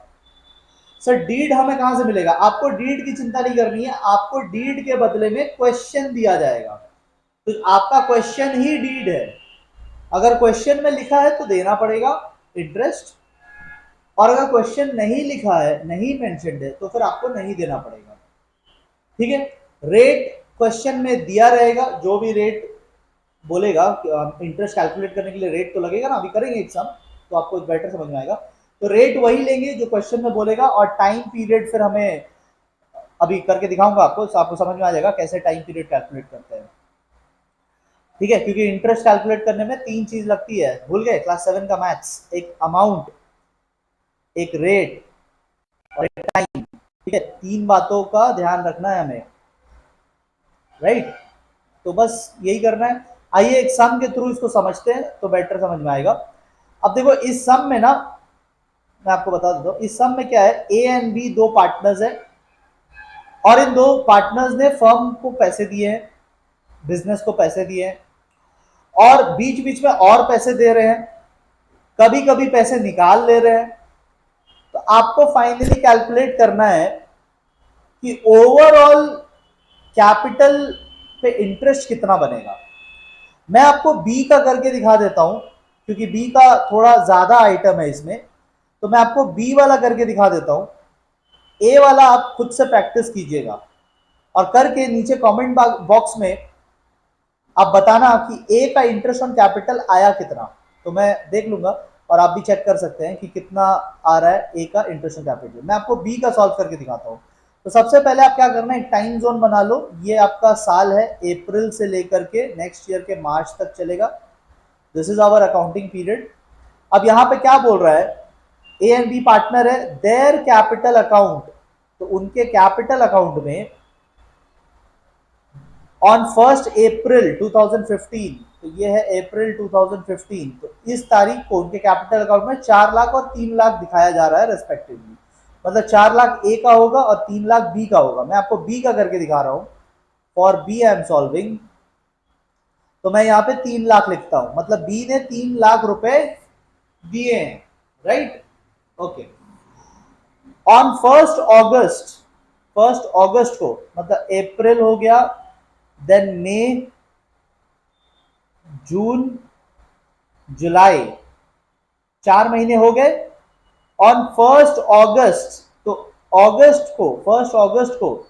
सर डीड हमें कहां से मिलेगा? आपको डीड की चिंता नहीं करनी है, आपको डीड के बदले में क्वेश्चन दिया जाएगा। तो आपका क्वेश्चन ही डीड है। अगर क्वेश्चन में लिखा है तो देना पड़ेगा इंटरेस्ट, और अगर क्वेश्चन नहीं लिखा है, नहीं मेंशन्ड है, तो फिर आपको नहीं देना पड़ेगा। ठीक है। रेट क्वेश्चन में दिया रहेगा, जो भी रेट बोलेगा, इंटरेस्ट कैलकुलेट करने के लिए रेट तो लगेगा ना, अभी करेंगे एक सम तो आपको बेटर समझ में आएगा। तो रेट वही लेंगे जो क्वेश्चन में बोलेगा, और टाइम पीरियड फिर हमें अभी करके दिखाऊंगा आपको, तो आपको समझ में आ जाएगा कैसे टाइम पीरियड कैलकुलेट करते हैं। ठीक है, क्योंकि इंटरेस्ट कैलकुलेट करने में तीन चीज लगती है, भूल गए क्लास 7 का मैथ्स? एक अमाउंट, एक रेट और एक टाइम। ठीक है, तीन बातों का ध्यान रखना है हमें, राइट? तो बस यही करना है। आइए एक सम के थ्रू इसको समझते हैं तो बेटर समझ में आएगा। अब देखो इस सम में ना, मैं आपको बता देता हूँ इस सम में क्या है। ए एंड बी दो पार्टनर्स है, और इन दो पार्टनर्स ने फर्म को पैसे दिए हैं, बिजनेस को पैसे दिए हैं, और बीच बीच में और पैसे दे रहे हैं, कभी कभी पैसे निकाल ले रहे हैं। तो आपको फाइनली कैलकुलेट करना है कि ओवरऑल कैपिटल पे इंटरेस्ट कितना बनेगा। मैं आपको बी का करके दिखा देता हूं, क्योंकि बी का थोड़ा ज्यादा आइटम है इसमें, तो मैं आपको बी वाला करके दिखा देता हूं। ए वाला आप खुद से प्रैक्टिस कीजिएगा, और करके नीचे कमेंट बॉक्स में आप बताना कि ए का इंटरेस्ट ऑन कैपिटल आया कितना। तो मैं देख लूंगा, और आप भी चेक कर सकते हैं कि कितना आ रहा है ए का इंटरेस्ट ऑन कैपिटल। मैं आपको बी का सॉल्व करके दिखाता हूं। तो सबसे पहले आप क्या करना है, टाइम जोन बना लो। ये आपका साल है, अप्रैल से लेकर के नेक्स्ट ईयर के मार्च तक चलेगा। This is our accounting period. अब यहां पे क्या बोल रहा है, ए एंड बी पार्टनर है, देयर कैपिटल अकाउंट, तो उनके कैपिटल अकाउंट में ऑन 1 अप्रैल 2015, तो ये है अप्रैल 2015, तो इस तारीख को उनके कैपिटल अकाउंट में 4 लाख और 3 लाख दिखाया जा रहा है रेस्पेक्टिवली। मतलब 4 लाख ए का होगा और 3 लाख बी का होगा। मैं आपको बी का करके दिखा रहा हूं। For B I am solving, तो मैं यहाँ पे 3 लाख लिखता हूं, मतलब बी ने 3 लाख रुपए दिए हैं, राइट? ओके। ऑन 1 अगस्त, 1 अगस्त को, मतलब अप्रैल हो गया, देन मई, जून, जुलाई, 4 महीने हो गए। ऑन 1 अगस्त, तो अगस्त को, 1 अगस्त को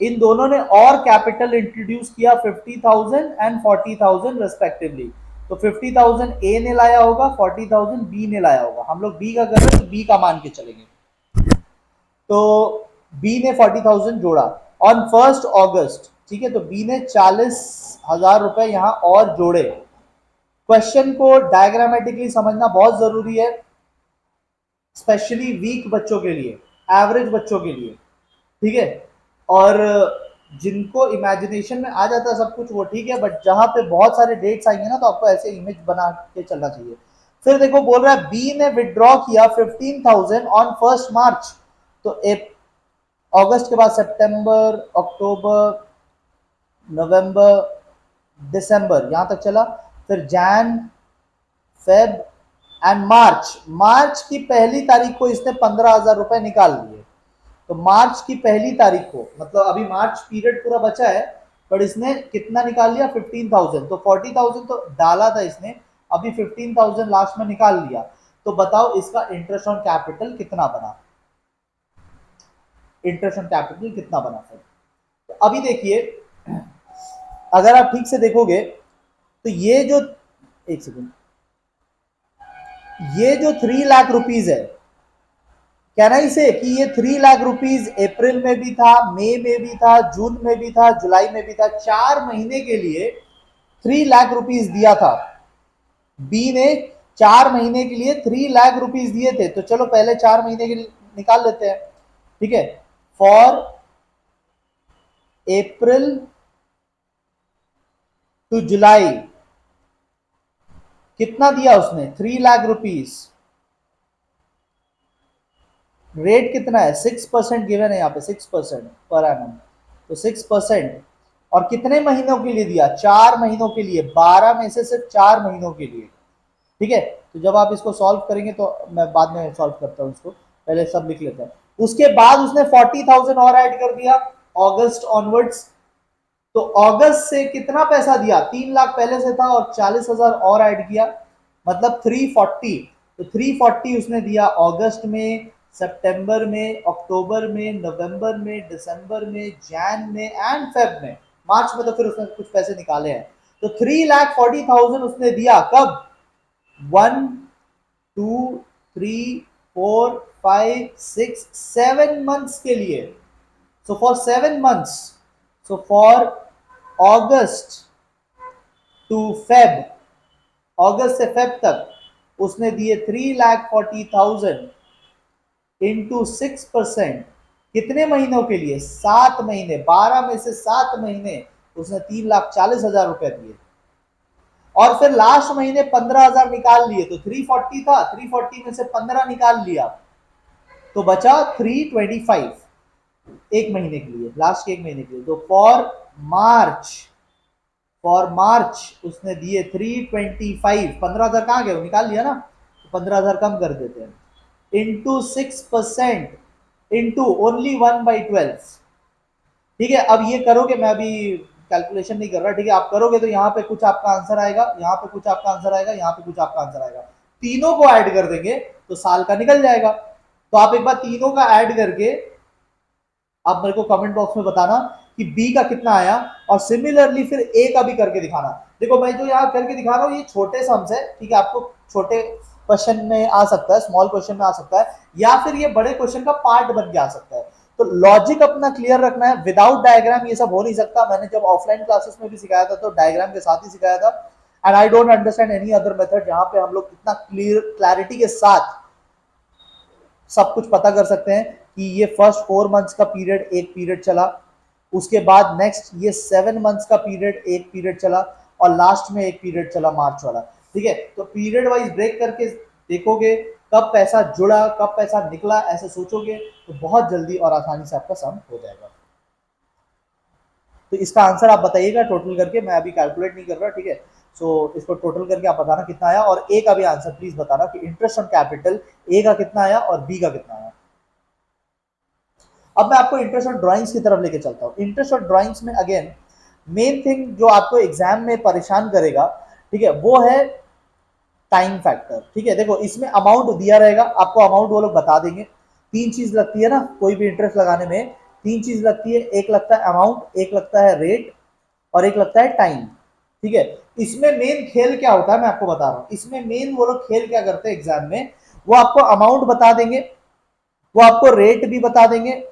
इन दोनों ने और कैपिटल इंट्रोड्यूस किया, 50,000 एंड 40,000 रेस्पेक्टिवली। तो 50,000 ए ने लाया होगा, 40,000 बी ने लाया होगा। हम लोग बी का कर रहे हैं तो बी का मान के चलेंगे। तो बी ने 40,000 जोड़ा ऑन 1 अगस्त। ठीक है, तो बी ने 40,000 रुपए यहां और जोड़े। क्वेश्चन को डायग्रामेटिकली समझना बहुत जरूरी है, स्पेशली वीक बच्चों के लिए, एवरेज बच्चों के लिए। ठीक है, और जिनको इमेजिनेशन में आ जाता है सब कुछ वो ठीक है, बट जहां पे बहुत सारे डेट्स आएंगे ना, तो आपको ऐसे इमेज बना के चलना चाहिए। फिर देखो बोल रहा है बी ने विड्रॉ किया 15,000 ऑन 1 मार्च। तो अगस्त के बाद सितंबर, अक्टूबर, नवंबर, दिसंबर, यहां तक चला। फिर जैन, फेब एंड मार्च। मार्च की पहली तारीख को इसने 15,000 रुपए निकाल लिए। तो मार्च की पहली तारीख को, मतलब अभी मार्च पीरियड पूरा बचा है, पर इसने कितना निकाल लिया? 15,000। तो 40,000 तो डाला था इसने, अभी 15,000 लास्ट में निकाल लिया। तो बताओ इसका इंटरेस्ट ऑन कैपिटल कितना बना? इंटरेस्ट ऑन कैपिटल कितना बना फिर? तो अभी देखिए, अगर आप ठीक से देखोगे तो ये जो, एक सेकंड, ये जो 3 लाख रुपीज है, कहना इसे कि ये 3 लाख रुपीज अप्रैल में भी था, मई में भी था, जून में भी था, जुलाई में भी था। 4 महीने के लिए 3 लाख रुपीज दिया था बी ने। 4 महीने के लिए 3 लाख रुपीज दिए थे। तो चलो पहले 4 महीने के लिए निकाल लेते हैं। ठीक है, फॉर अप्रैल टू जुलाई कितना दिया उसने? 3 लाख रुपीज। रेट कितना है? 6% गिवन है यहाँ पे, 6% पर एनम। तो 6%, और कितने महीनों के लिए दिया? 4 महीनों के लिए। 12 में से सिर्फ 4 महीनों के लिए। ठीक है, तो जब आप इसको सॉल्व करेंगे, तो मैं बाद में सॉल्व करता हूँ इसको, पहले सब लिख लेते हैं। उसके बाद उसने 40,000 और ऐड कर दिया अगस्त ऑनवर्ड्स। तो अगस्त से कितना पैसा दिया? 3 लाख पहले से था और 40,000 और ऐड किया, मतलब 340। तो 340 उसने दिया अगस्त में, सितंबर में, अक्टूबर में, नवंबर में, दिसंबर में, जैन में एंड फेब में। मार्च में तो फिर उसने कुछ पैसे निकाले हैं। तो 3,40,000 उसने दिया कब? 1 2 3 4 5 6 7 मंथ्स के लिए। So for 7 months, so for August to Feb, August से फेब तक उसने दिए 3,40,000 इंटू 6%। कितने महीनों के लिए? 7 महीने। 12 में से 7 महीने उसने 3,40,000 रुपए दिए, और फिर लास्ट महीने 15,000 निकाल लिए। तो 340 था, 340 में से 15 निकाल लिया, तो बचा 325 एक महीने के लिए, लास्ट के एक महीने के लिए। तो फॉर मार्च उसने दिए 325। 15,000 कहां गए? निकाल लिया ना, तो 15,000 कम कर देते हैं, इंटू 6%, इंटू ओनली 1/12। ठीक है, अब ये करोगे, मैं अभी कैलकुलेशन नहीं कर रहा, ठीक है, आप करोगे तो यहाँ पे कुछ आपका आंसर आएगा, यहाँ पे कुछ आपका आंसर आएगा, यहाँ पे कुछ आपका आंसर आएगा। तीनों को ऐड कर देंगे तो साल का निकल जाएगा। तो आप एक बार तीनों का ऐड करके आप मेरे को कमेंट बॉक्स में बताना कि बी का कितना आया, और सिमिलरली फिर ए का भी करके दिखाना। देखो मैं जो यहाँ करके दिखा रहा हूँ ये छोटे सम्स है, ठीक है, आपको छोटे क्वेश्चन में आ सकता है, स्मॉल क्वेश्चन में आ सकता है, या फिर ये बड़े क्वेश्चन का पार्ट बन के आ सकता है। तो लॉजिक अपना क्लियर रखना है, विदाउट डायग्राम ये सब हो नहीं सकता। मैंने जब ऑफलाइन क्लासेस में भी सिखाया था तो डायग्राम के साथ ही सिखाया था, and I don't understand any other method जहां पे हम लोग इतना क्लैरिटी के साथ सब कुछ पता कर सकते हैं कि ये फर्स्ट 4 मंथ्स का पीरियड एक पीरियड चला, उसके बाद नेक्स्ट ये 7 मंथ्स का पीरियड एक पीरियड चला, और लास्ट में एक पीरियड चला मार्च वाला। ठीक है, तो पीरियड वाइज ब्रेक करके देखोगे कब पैसा जुड़ा, कब पैसा निकला, ऐसे सोचोगे तो बहुत जल्दी और आसानी से आपका सम हो जाएगा। तो इसका आंसर आप बताइएगा टोटल करके, मैं अभी कैलकुलेट नहीं कर रहा, ठीक है। सो इसको टोटल करके आप बताना कितना आया, और ए का भी आंसर प्लीज बताना कि इंटरेस्ट ऑन कैपिटल ए का कितना आया और बी का कितना आया। अब मैं आपको इंटरेस्ट ऑन ड्राइंग्स की तरफ लेके चलता हूँ। इंटरेस्ट ऑन ड्राइंग्स में अगेन मेन थिंग जो आपको एग्जाम में परेशान करेगा, ठीक है, वो है टाइम फैक्टर। ठीक है, देखो इसमें अमाउंट दिया रहेगा, आपको अमाउंट वो लोग बता देंगे। तीन चीज लगती है ना कोई भी इंटरेस्ट लगाने में, तीन चीज लगती है, एक लगता है अमाउंट, एक लगता है रेट, और एक लगता है टाइम। ठीक है, इसमें मेन खेल क्या होता है मैं आपको बता रहा हूं। इसमें मेन वो लोग खेल क्या करते हैं एग्जाम में, वो आपको अमाउंट बता देंगे, वो आपको रेट भी बता देंगे,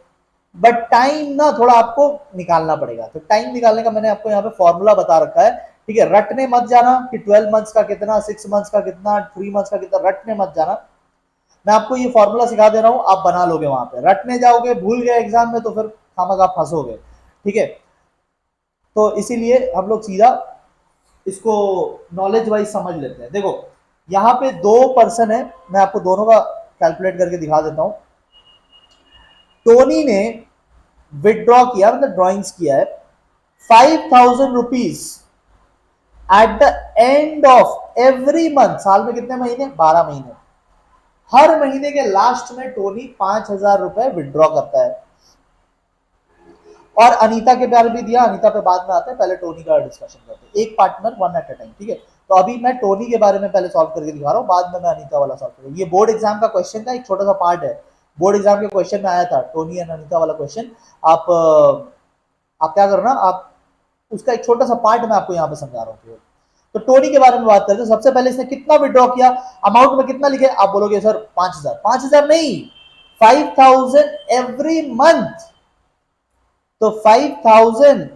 बट टाइम ना थोड़ा आपको निकालना पड़ेगा। तो टाइम निकालने का मैंने आपको यहाँ पे फॉर्मूला बता रखा है। ठीक है, रटने मत जाना कि 12 मंथ्स का कितना, 6 मंथ्स का कितना, 3 मंथ्स का कितना, रटने मत जाना। मैं आपको ये फॉर्मूला सिखा दे रहा हूँ, आप बना लोगे। वहां पे रटने जाओगे, भूल गए एग्जाम में, तो फिर खामखा आप फंसोगे। ठीक है, तो इसीलिए हम लोग सीधा इसको नॉलेज वाइज समझ लेते हैं। देखो यहाँ पे 2 पर्सन है, मैं आपको दोनों का कैलकुलेट करके दिखा देता हूं। टोनी ने विदड्रॉ किया, मतलब ड्रॉइंग्स किया है 5,000 rupees at the end of every month. साल में कितने महीने? 12 महीने। हर महीने के लास्ट में टोनी 5,000 रुपए विदड्रॉ करता है। और अनीता के बारे भी दिया, अनीता पे बाद में आते हैं, पहले टोनी का डिस्कशन करते हैं। एक partner one at a time. ठीक है, तो अभी मैं टोनी के बारे में पहले सॉल्व करके दिखा रहा हूँ, बाद में मैं अनीता वाला सॉल्व करूंगा। ये बोर्ड एग्जाम का क्वेश्चन का एक छोटा सा पार्ट है, बोर्ड एग्जाम के क्वेश्चन में आया था टोनी एंड अनीता वाला क्वेश्चन। आप क्या करना, आप उसका एक छोटा सा पार्ट मैं आपको यहाँ पे समझा रहा हूँ। तो टोनी के बारे में बात करते हैं। सबसे पहले इसने कितना विड्रॉ किया, अमाउंट में कितना लिखे? आप बोलोगे सर 5,000। 5,000 नहीं, 5,000 एवरी मंथ। तो 5,000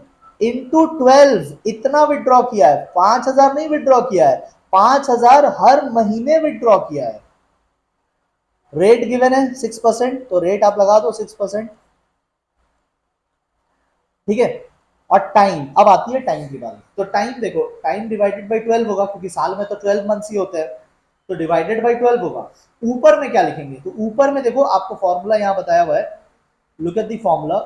इंटू 12 इतना विड्रॉ किया है, 5,000 नहीं विड्रॉ किया है, 5,000 हर महीने विड्रॉ किया है। रेट गिवन है 6%, तो रेट आप लगा दो 6%। ठीक है, और टाइम, अब आती है टाइम की बात। तो टाइम देखो, टाइम डिवाइडेड बाई 12 होगा, क्योंकि साल में तो 12 मंथ्स ही होते हैं, तो डिवाइडेड बाई 12 होगा। ऊपर में क्या लिखेंगे, तो ऊपर में देखो आपको फॉर्मूला यहाँ बताया हुआ है, लुक एट दी फॉर्मूला।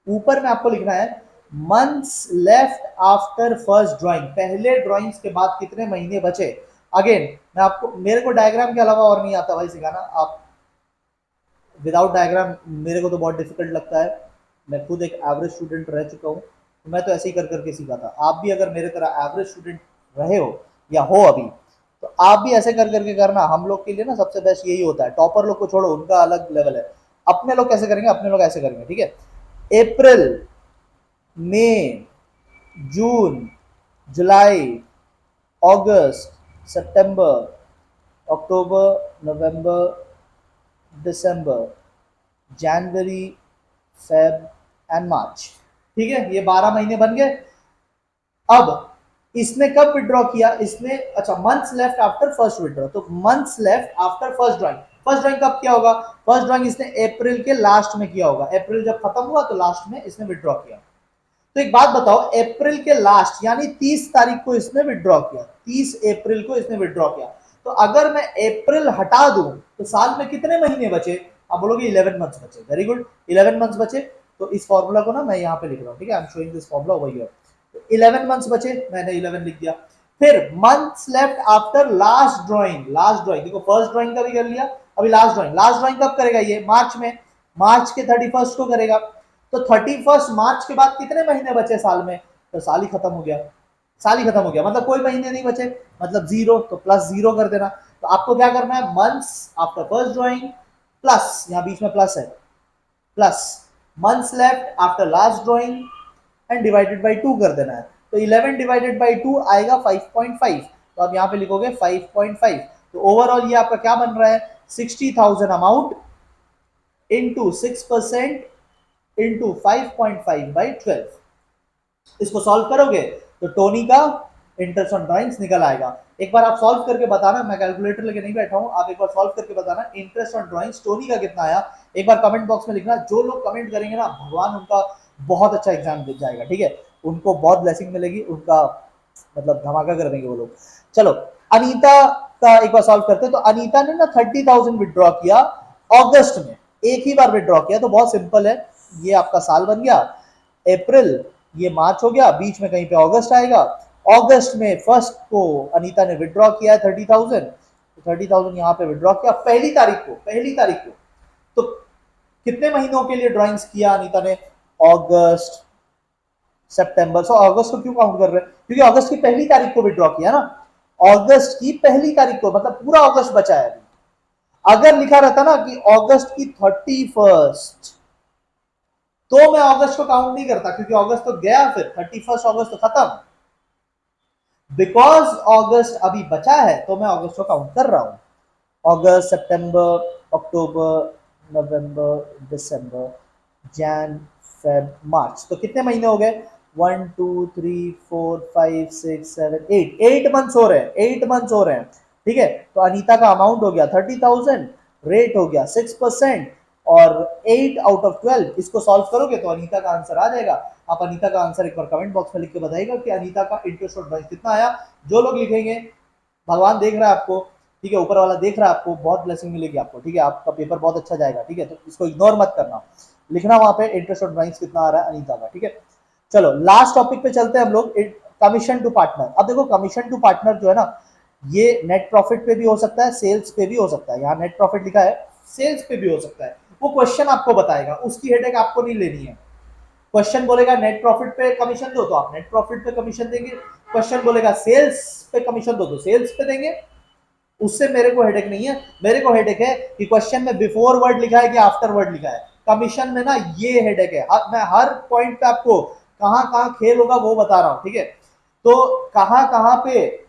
ऊपर में आपको लिखना है months left after first drawing, पहले ड्राइंग्स के बाद कितने महीने बचे। अगेन मैं आपको, मेरे को डायग्राम के अलावा और नहीं आता भाई सिखाना, आप विदाउट डायग्राम मेरे को तो बहुत डिफिकल्ट लगता है। मैं खुद एक एवरेज स्टूडेंट रह चुका हूँ, तो मैं तो ऐसे ही कर करके सीखा था। आप भी अगर मेरे तरह एवरेज स्टूडेंट रहे हो या हो अभी, तो आप भी ऐसे कर करके करना। हम लोग के लिए ना सबसे बेस्ट यही होता है, टॉपर लोग को छोड़ो, उनका अलग लेवल है। अपने लोग कैसे करेंगे, अपने लोग ऐसे करेंगे, ठीक है। अप्रैल, मई, जून, जुलाई, अगस्त, सितंबर, अक्टूबर, नवंबर, दिसंबर, जनवरी, फेब एंड मार्च। ठीक है, ये 12 महीने बन गए। अब इसने कब विड्रॉ किया, इसने, अच्छा, months left after first withdraw, तो months left after first drawing, first drawing कब किया होगा, फर्स्ट ड्राइंग इसने अप्रैल के लास्ट में किया होगा। अप्रैल जब खत्म हुआ तो लास्ट में इसने विड्रॉ किया। तो एक बात बताओ, अप्रैल के लास्ट यानी 30 तारीख को इसने विड्रॉ किया, 30 अप्रैल को इसने विड्रॉ किया। तो अगर मैं अप्रैल हटा दूं तो साल में कितने महीने बचे, आप बोलोगे 11 मंथ्स बचे। वेरी गुड, 11 मंथ्स बचे। तो इस फॉर्मूला को ना मैं यहाँ पे लिख रहा हूँ, ठीक है, I am showing this formula over here. 11 months बचे, मैंने 11 लिख दिया। फिर months left after last drawing, last drawing देखो, फर्स्ट ड्राइंग का भी कर लिया, अभी लास्ट ड्राइंग, लास्ट ड्राइंग कब करेगा, ये मार्च में, मार्च के 31 को करेगा। तो 31 मार्च के बाद कितने महीने बचे साल में, तो साल ही खत्म हो गया, साल ही खत्म हो गया, मतलब कोई महीने नहीं बचे, मतलब जीरो, तो प्लस जीरो कर देना। तो आपको क्या करना है, months after first drawing plus, यहां बीच में प्लस है, plus months left after last drawing and divided by 2 कर देना है। तो 11 डिवाइडेड बाई 2 आएगा 5.5, तो आप यहाँ पे लिखोगे 5.5। तो ओवरऑल ये आपका क्या बन रहा है, 60,000 अमाउंट इंटू 6% इंटू 5.5/12। इसको सॉल्व करोगे तो टोनी का इंटरेस्ट ऑन ड्राइंग्स निकल आएगा। एक बार आप सॉल्व करके बताना, मैं कैलकुलेटर लेके नहीं बैठा हूं, आप एक बार सॉल्व करके बताना इंटरेस्ट ऑन ड्राइंग्स टोनी का कितना आया। एक बार कमेंट बॉक्स में लिखना, जो लोग कमेंट करेंगे ना, भगवान उनका बहुत अच्छा एग्जाम दे जाएगा, ठीक है, उनको बहुत ब्लेसिंग मिलेगी, उनका मतलब धमाका कर देंगे वो लोग। चलो, अनीता का एक बार सॉल्व करते हैं। तो अनीता ने ना 30,000 विड्रॉ किया अगस्त में, एक ही बार विड्रॉ किया, तो बहुत सिंपल है, ये आपका साल बन गया अप्रैल, ये मार्च हो गया, बीच में कहीं पे अगस्त आएगा। अगस्त में फर्स्ट को अनीता ने विड्रॉ किया 30,000, तो 30,000 यहाँ पे विड्रॉ किया पहली तारीख को, पहली तारीख को। तो कितने महीनों के लिए ड्राइंग्स किया अनीता ने, अगस्त, सितंबर। सो अगस्त को क्यों काउंट कर रहे हैं, क्योंकि अगस्त की पहली तारीख को विड्रॉ किया ना, अगस्त की पहली तारीख को, मतलब पूरा अगस्त बचा है अभी। अगर लिखा रहता ना कि अगस्त की 31st, तो मैं अगस्त को काउंट नहीं करता, क्योंकि अगस्त तो गया, फिर 31 अगस्त तो खत्म। बिकॉज अगस्त अभी बचा है तो मैं अगस्त को काउंट कर रहा हूं। अगस्त, सितंबर, अक्टूबर, नवंबर, दिसंबर, जैन, फेब, मार्च, तो कितने महीने हो गए, 1 2 3 4 5 6 7 8, 8 मंथ्स हो रहे हैं, 8 मंथ्स हो रहे हैं, ठीक है। तो अनीता का अमाउंट हो गया 30,000, रेट हो गया 6%, और 8 आउट ऑफ 12, इसको सॉल्व करोगे तो अनीता का आंसर आ जाएगा। आप अनीता का आंसर एक बार कमेंट बॉक्स में लिख के बताइएगा कि अनीता का इंटरेस्ट और ड्राइंग कितना आया। जो लोग लिखेंगे, भगवान देख रहा है आपको, ठीक है, ऊपर वाला देख रहा है आपको, बहुत ब्लेसिंग मिलेगी आपको, ठीक है, आपका पेपर बहुत अच्छा जाएगा, ठीक है। तो इसको इग्नोर मत करना, लिखना वहां पे इंटरेस्ट और ड्राइंग्स कितना आ रहा है अनीता का, ठीक है। चलो लास्ट टॉपिक पे चलते हैं हम लोग, कमीशन टू पार्टनर। अब देखो, कमीशन टू पार्टनर जो है ना, ये नेट प्रॉफिट पे भी हो सकता है, सेल्स पे भी हो सकता है, यहाँ नेट प्रॉफिट लिखा है, सेल्स पे भी हो सकता है। वो क्वेश्चन आपको बताएगा, उसकी हेडेक आपको नहीं लेनी है। क्वेश्चन बोलेगा नेट प्रॉफिट पे कमीशन दो, तो आप नेट प्रॉफिट पे कमीशन देंगे। क्वेश्चन बोलेगा सेल्स पे कमीशन दो, तो सेल्स पे देंगे। उससे मेरे को हेडेक नहीं है। मेरे को हेडेक है कि क्वेश्चन में बिफोर वर्ड लिखा है कि आफ्टर वर्ड लिखा है। कमीशन में ना ये हेडेक है। मैं हर पॉइंट पे आपको कहां कहां खेल होगा वो बता रहा हूं, ठीक है। तो कहां कहां पे,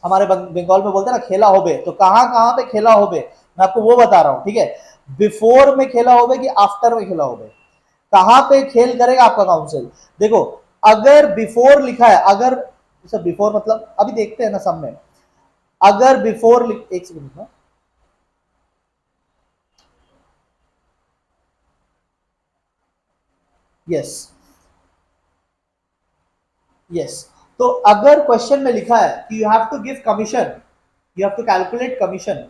हमारे बंगाल में बोलते हैं ना खेला होबे, तो कहां कहां पे खेला होबे मैं आपको वो बता रहा हूं, ठीक है। बिफोर में खेला होबे कि आफ्टर में खेला होबे, कहां पे खेल करेगा आपका काउंसिल। देखो, अगर बिफोर लिखा है, अगर बिफोर मतलब अभी देखते हैं ना सब में, अगर बिफोर, एक सेकंड ना, यस, यस, तो अगर क्वेश्चन में लिखा है कि you have to give commission, you have to calculate commission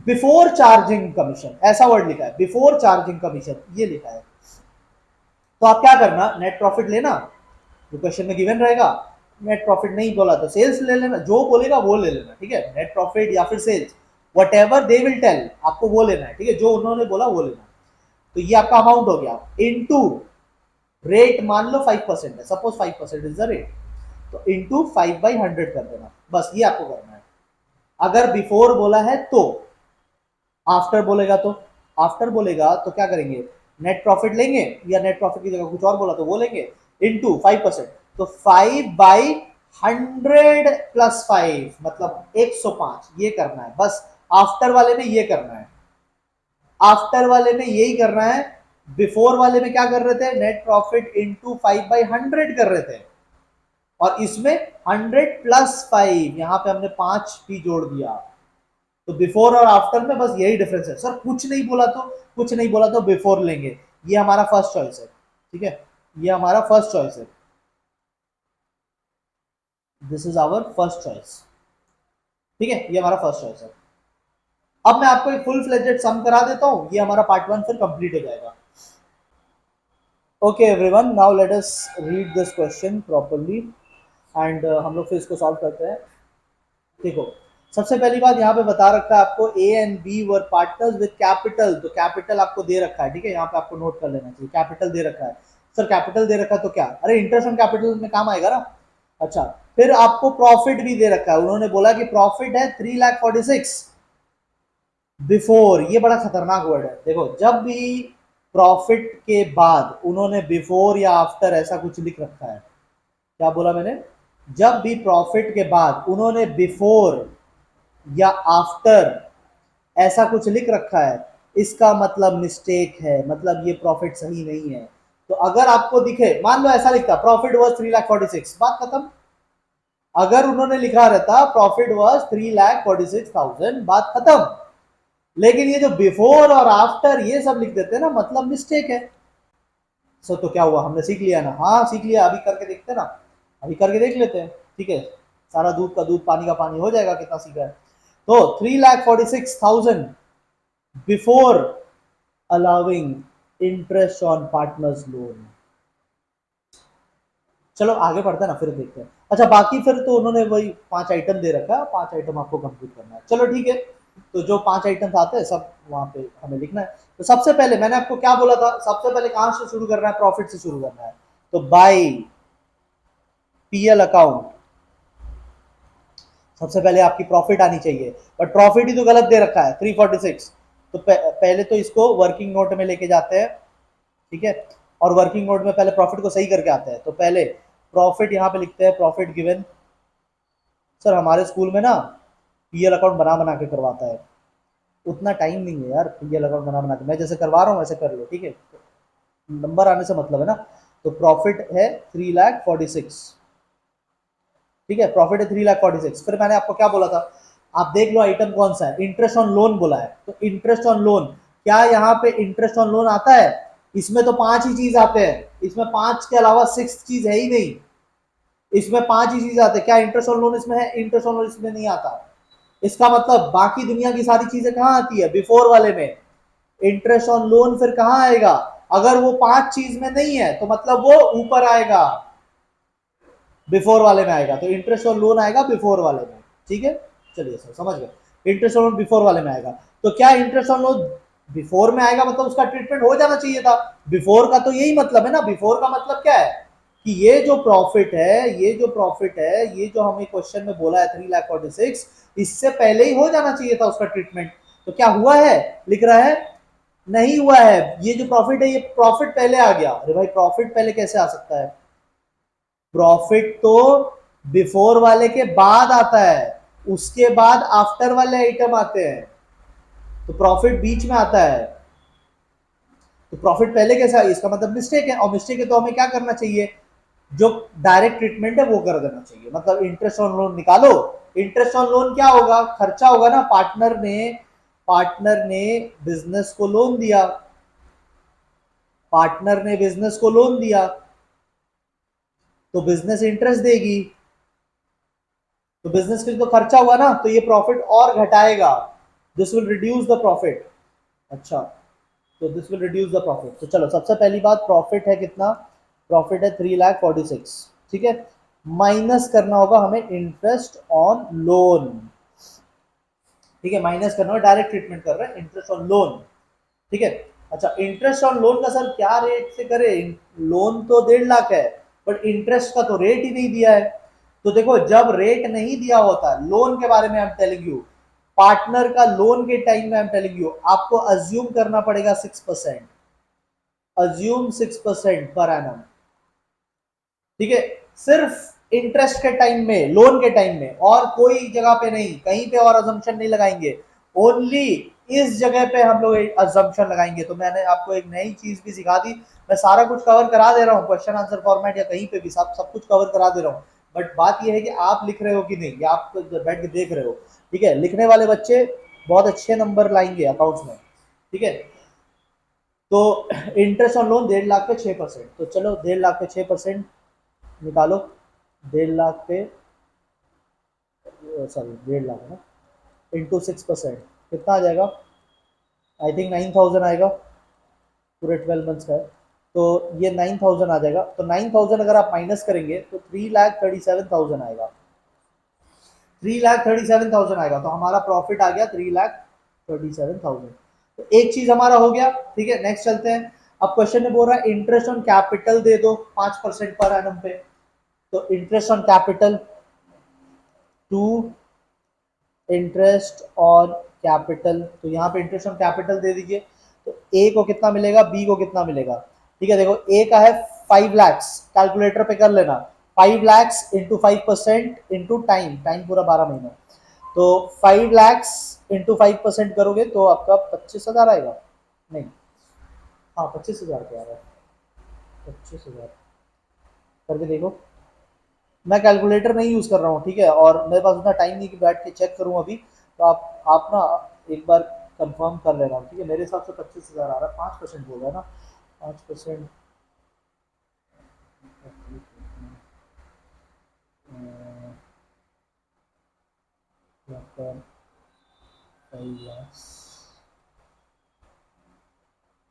before charging commission, ऐसा वर्ड लिखा है, बिफोर चार्जिंग कमीशन ये लिखा है, तो आप क्या करना, नेट प्रॉफिट लेना जो क्वेश्चन में गिवन रहेगा। नेट प्रॉफिट नहीं बोला तो सेल्स ले लेना, जो बोलेगा वो ले लेना, ठीक है, नेट प्रॉफिट या फिर sales, whatever they will tell, आपको वो लेना है, ठीक है, जो उन्होंने बोला वो लेना। तो ये आपका अमाउंट हो गया, इनटू रेट मान लो 5% है, सपोज 5% इज द रेट, तो इनटू 5/100 कर देना, बस ये आपको करना है। अगर बिफोर बोला है तो, आफ्टर बोलेगा तो, आफ्टर बोलेगा तो क्या करेंगे, नेट प्रॉफिट लेंगे, या नेट प्रॉफिट की जगह कुछ और बोला तो वो लेंगे, इनटू 5%, तो 5/100 प्लस 5 मतलब 105, ये करना है बस। आफ्टर वाले में ये करना है, आफ्टर वाले में यही करना है। बिफोर वाले में क्या कर रहे थे, नेट प्रॉफिट इंटू 5/100 कर रहे थे, और इसमें 100 प्लस 5, यहां पे हमने 5 भी जोड़ दिया। तो बिफोर और आफ्टर में बस यही डिफरेंस है। सर कुछ नहीं बोला तो, कुछ नहीं बोला तो बिफोर लेंगे, ये हमारा फर्स्ट चॉइस है, ठीक है, ये हमारा फर्स्ट चॉइस है, this is our first choice, ठीक है, ये हमारा फर्स्ट चॉइस है। अब मैं आपको एक फुल फ्लेजेड सम करा देता हूं, ये हमारा पार्ट 1 फिर कंप्लीट हो जाएगा। Okay everyone, now let us read this question properly and हम लोग फिर इसको सॉल्व करते हैं। देखो, सबसे पहली बात यहाँ पे बता रखा है आपको, A and B were partners with capital, तो कैपिटल आपको दे रखा है, ठीक है, यहाँ पे आपको नोट कर लेना चाहिए, कैपिटल दे रखा है। सर कैपिटल दे रखा है तो क्या, अरे इंटरेस्ट ऑन कैपिटल में काम आएगा ना। अच्छा, फिर आपको प्रॉफिट भी दे रखा है, उन्होंने बोला कि प्रॉफिट है 3,46,000 बिफोर, ये बड़ा खतरनाक वर्ड है। देखो, जब भी प्रॉफिट के बाद उन्होंने बिफोर या आफ्टर ऐसा कुछ लिख रखा है, क्या बोला मैंने, जब भी प्रॉफिट के बाद उन्होंने बिफोर या आफ्टर ऐसा कुछ लिख रखा है, इसका मतलब मिस्टेक है, मतलब ये प्रॉफिट सही नहीं है। तो अगर आपको दिखे, मान लो ऐसा लिखता प्रॉफिट वाज 3,46,000, बात खत्म। अगर उन्होंने लिखा रहता प्रॉफिट वाज 3,46,000, बात खत्म। लेकिन ये जो बिफोर और आफ्टर ये सब लिख देते हैं ना, मतलब मिस्टेक है। सो तो क्या हुआ, हमने सीख लिया ना, हाँ सीख लिया, अभी करके देखते ना, अभी करके देख लेते हैं, ठीक है, सारा दूध का दूध पानी का पानी हो जाएगा, कितना सीखा है। तो 3,46,000 before allowing interest on partners loan. चलो आगे बढ़ते हैं ना, फिर देखते हैं। अच्छा बाकी फिर तो उन्होंने वही 5 आइटम दे रखा है, 5 आइटम आपको कंप्लीट करना है, चलो ठीक है। तो जो 5 आइटम्स आते हैं सब वहां पे हमें लिखना है। तो सबसे पहले मैंने आपको क्या बोला था, सबसे पहले कहां से शुरू करना है, प्रॉफिट से शुरू करना है। तो बाय पीएल अकाउंट सबसे पहले आपकी प्रॉफिट आनी चाहिए, बट प्रॉफिट ही तो गलत दे रखा है 346। तो पहले तो इसको वर्किंग नोट में लेके जाते हैं, ठीक है, और वर्किंग नोट में पहले प्रॉफिट को सही करके आते हैं। तो पहले प्रॉफिट यहाँ पे लिखते हैं, प्रॉफिट गिवन। सर हमारे स्कूल में ना पीएल अकाउंट बना बना के करवाता है, उतना टाइम नहीं है यार पीएल अकाउंट बना बना के, मैं जैसे करवा रहा हूँ वैसे कर लो, ठीक है, नंबर आने से मतलब है ना। तो प्रॉफिट है 3,46,000, ठीक है, प्रॉफिट है 3,46,000। फिर मैंने आपको क्या बोला था, आप देख लो आइटम कौन सा है, इंटरेस्ट ऑन लोन बोला है, तो इंटरेस्ट ऑन लोन, क्या यहाँ पे इंटरेस्ट ऑन लोन आता है, इसमें तो 5 ही चीज आते हैं, इसमें 5 के अलावा 6 चीज है ही नहीं, इसमें 5 ही चीज आते हैं। क्या इंटरेस्ट ऑन लोन इसमें है, इंटरेस्ट ऑन लोन इसमें नहीं आता। इसका मतलब बाकी दुनिया की सारी चीजें कहाँ आती है, बिफोर वाले में। इंटरेस्ट ऑन लोन फिर कहाँ आएगा, अगर वो 5 चीज में नहीं है तो मतलब वो ऊपर आएगा, बिफोर वाले में आएगा। तो इंटरेस्ट ऑन लोन आएगा बिफोर वाले में, ठीक है, चलिए सर समझ गए, इंटरेस्ट ऑन लोन बिफोर वाले में आएगा। तो क्या इंटरेस्ट ऑन लोन बिफोर में आएगा, मतलब उसका ट्रीटमेंट हो जाना चाहिए था। बिफोर का तो यही मतलब है ना, बिफोर का मतलब क्या है कि ये जो प्रॉफिट है, ये जो प्रॉफिट है, ये जो हमें क्वेश्चन में बोला है 3,46,000, इससे पहले ही हो जाना चाहिए था उसका ट्रीटमेंट। तो क्या हुआ है, लिख रहा है नहीं हुआ है, ये जो प्रॉफिट है ये प्रॉफिट पहले आ गया। अरे भाई प्रॉफिट पहले कैसे आ सकता है, प्रॉफिट तो बिफोर वाले के बाद आता है, उसके बाद आफ्टर वाले आइटम आते हैं, तो प्रॉफिट बीच में आता है। तो प्रॉफिट पहले कैसा, इसका मतलब मिस्टेक है, और मिस्टेक है तो हमें क्या करना चाहिए, जो डायरेक्ट ट्रीटमेंट है वो कर देना चाहिए, मतलब इंटरेस्ट ऑन लोन निकालो। इंटरेस्ट ऑन लोन क्या होगा, खर्चा होगा ना, पार्टनर ने बिजनेस को लोन दिया, पार्टनर ने बिजनेस को लोन दिया, तो बिजनेस इंटरेस्ट देगी, तो बिजनेस के लिए तो खर्चा हुआ ना, तो ये प्रॉफिट और घटाएगा, this will reduce the profit. अच्छा, तो this will reduce the profit. तो चलो सबसे पहली बात, प्रॉफिट है कितना, प्रॉफिट है 3,46,000, ठीक है। माइनस करना होगा हमें इंटरेस्ट ऑन लोन, ठीक है, माइनस करना होगा, डायरेक्ट ट्रीटमेंट कर रहे हैं, इंटरेस्ट ऑन लोन, ठीक है। अच्छा, इंटरेस्ट ऑन लोन का सर क्या रेट से करें, लोन तो 1.5 लाख है, बट इंटरेस्ट का तो रेट ही नहीं दिया है। तो देखो, जब रेट नहीं दिया होता लोन के बारे में, I am telling you, partner का लोन के टाइम में, आई एम टेलिंग यू, आपको अज्यूम करना पड़ेगा 6%, अज्यूम 6% पर एनम, ठीक है, सिर्फ इंटरेस्ट के टाइम में, लोन के टाइम में, और कोई जगह पे नहीं, कहीं पे और अजम्पशन नहीं लगाएंगे, ओनली इस जगह पे हम लोग अजम्पशन लगाएंगे। तो मैंने आपको एक नई चीज भी सिखा दी, मैं सारा कुछ कवर करा दे रहा हूँ, क्वेश्चन आंसर फॉर्मेट या कहीं पे भी सब कुछ कवर करा दे रहा हूँ, बट बात यह है कि आप लिख रहे हो कि नहीं, या आप बैठ के देख रहे हो, ठीक है। लिखने वाले बच्चे बहुत अच्छे नंबर लाएंगे अकाउंट्स में, ठीक है। तो इंटरेस्ट ऑन लोन 1.5 लाख पे 6%, तो चलो 1.5 लाख पे 6% निकालो, 1.5 लाख पे, सॉरी 1.5 लाख है ना, इंटू 6% कितना आ जाएगा, आई थिंक 9,000 आएगा, पूरे 12 मंथ्स का है, तो ये 9,000 आ जाएगा। तो 9,000 अगर आप माइनस करेंगे तो 3,37,000 आएगा, 3,37,000 आएगा, तो हमारा प्रॉफिट आ गया 3,37,000। तो एक चीज हमारा हो गया, ठीक है। नेक्स्ट चलते हैं। अब क्वेश्चन में बोल रहा है इंटरेस्ट ऑन कैपिटल दे दो 5% पर एनम पे, तो interest on capital to interest on capital, तो यहाँ पे इंटरेस्ट ऑन कैपिटल दे दीजिए, तो ए को कितना मिलेगा, बी को कितना मिलेगा, ठीक है। देखो ए का है 5 lakhs, कैलकुलेटर पे कर लेना, 5 lakhs into 5% into time, time पूरा 12 महीना, तो 5 lakhs इंटू 5% करोगे तो आपका 25,000 आएगा, नहीं, हाँ 25,000 क्या आ रहा है, 25,000 करके देखो, मैं कैलकुलेटर नहीं यूज कर रहा हूँ, ठीक है, और मेरे पास उतना टाइम नहीं कि बैठ के चेक करूँ अभी, तो आप ना एक बार कंफर्म कर लेना, ठीक है। मेरे हिसाब से 25,000 आ रहा है, 5% बोल रहा है ना, 5%,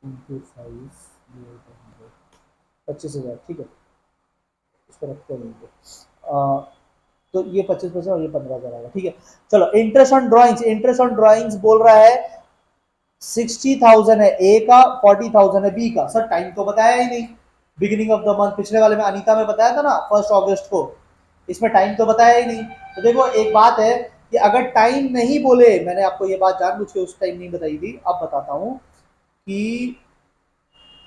इंटू 25,000, ठीक है, इसको रखते हैं, तो ये 25% और ये 15,000 आएगा, ठीक है। चलो interest on drawings, interest on drawings बोल रहा है 60,000 है ए का, 40,000 है बी का। सर टाइम तो बताया ही नहीं, बिगिनिंग ऑफ द मंथ, पिछले वाले में अनीता में बताया था ना 1 अगस्त को, इसमें टाइम तो बताया ही नहीं। तो देखो एक बात है कि अगर टाइम नहीं बोले, मैंने आपको ये बात जानबूझ के उस टाइम नहीं बताई थी, अब बताता हूं कि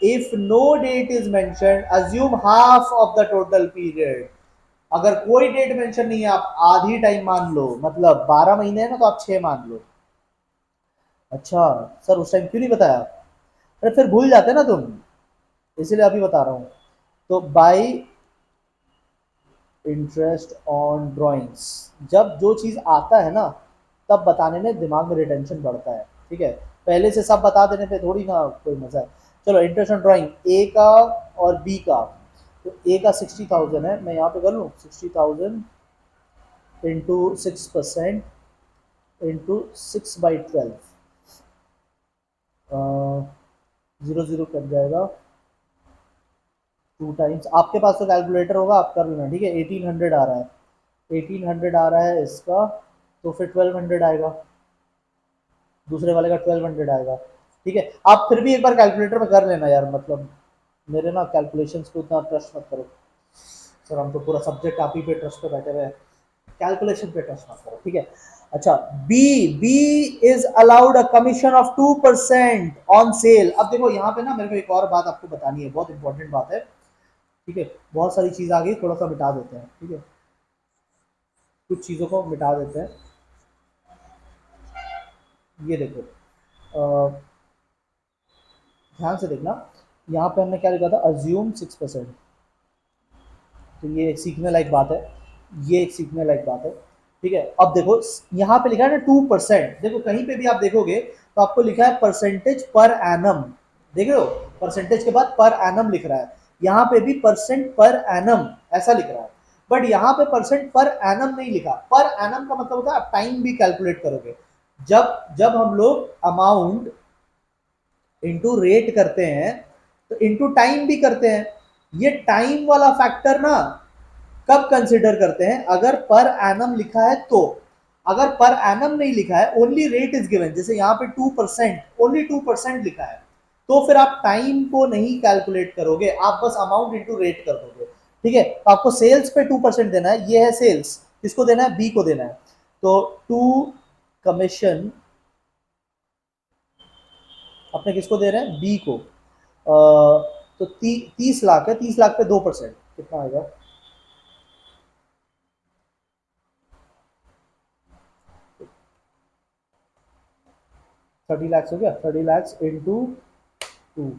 if no date is mention assume half of the total period, अगर कोई डेट मेंशन नहीं है आप आधी टाइम मान लो, मतलब 12 महीने है ना, तो आप 6 मान लो। अच्छा सर उस टाइम क्यों नहीं बताया, अरे फिर भूल जाते ना तुम, इसीलिए अभी बता रहा हूं। तो बाई इंटरेस्ट ऑन ड्राइंग्स, जब जो चीज आता है ना तब बताने में दिमाग में रिटेंशन बढ़ता है, ठीक है, पहले से सब बता देने पे थोड़ी ना कोई मजा है। चलो इंटरेस्ट ऑन ड्राइंग ए का और बी का, तो ए का 60,000 है, मैं यहाँ पे कर लूँ 60,000 इंटू 6% इंटू 6/12, 0 0 कट जाएगा, 2 टाइम्स, आपके पास तो कैलकुलेटर होगा आप कर लेना, ठीक है। 1800 आ रहा है, 1800 आ रहा है इसका, तो फिर 1200 आएगा, दूसरे वाले का 1200 आएगा, ठीक है। आप फिर भी एक बार कैलकुलेटर में कर लेना यार, मतलब मेरे ना कैलकुलेशंस को उतना ट्रस्ट मत करो, सर हम तो पूरा सब्जेक्ट आप ही पे ट्रस्ट पे बैठे हुए हैं, कैलकुलेशन पे ट्रस्ट मत करो, ठीक है। अच्छा, B, B is allowed a commission of 2% on sale. अब देखो यहाँ पे ना मेरे को एक और बात आपको बतानी है, बहुत इंपॉर्टेंट बात है, ठीक है। बहुत सारी चीज आ गई, थोड़ा सा मिटा देते हैं, ठीक है, कुछ चीजों को मिटा देते हैं। ये देखो, ध्यान से देखना, यहाँ पे हमने क्या लिखा था, अज्यूम 6%, तो ये एक सीखने लायक बात है, ये एक सीखने लायक बात है, ठीक है। अब देखो यहाँ पे लिखा है ना 2%, देखो कहीं पे भी आप देखोगे तो आपको लिखा है परसेंटेज पर एनम, देख रहे हो, परसेंटेज के बाद पर एनम लिख रहा है, यहाँ पे भी परसेंट पर एनम ऐसा लिख रहा है, बट यहाँ पे परसेंट पर एनम नहीं लिखा। पर एनम का मतलब होता है आप टाइम भी कैलकुलेट करोगे। जब जब हम लोग अमाउंट इंटू रेट करते हैं तो इंटू टाइम भी करते हैं। ये टाइम वाला फैक्टर ना कब कंसिडर करते हैं, अगर पर एनम लिखा है तो। अगर पर एनम नहीं लिखा है, ओनली रेट इज गिवन, जैसे यहाँ पे 2%, ओनली 2% लिखा है, तो फिर आप टाइम को नहीं कैलकुलेट करोगे, आप बस अमाउंट इंटू रेट कर दोगे। ठीक है, तो आपको सेल्स पे 2% देना है, ये है सेल्स, किसको देना है, बी को देना है। तो टू कमीशन अपने किसको दे रहे हैं, बी को। तो 30 लाख है, 30 लाख पे 2%, कितना आएगा, 30 लाख हो गया। 30 लाख इंटू 2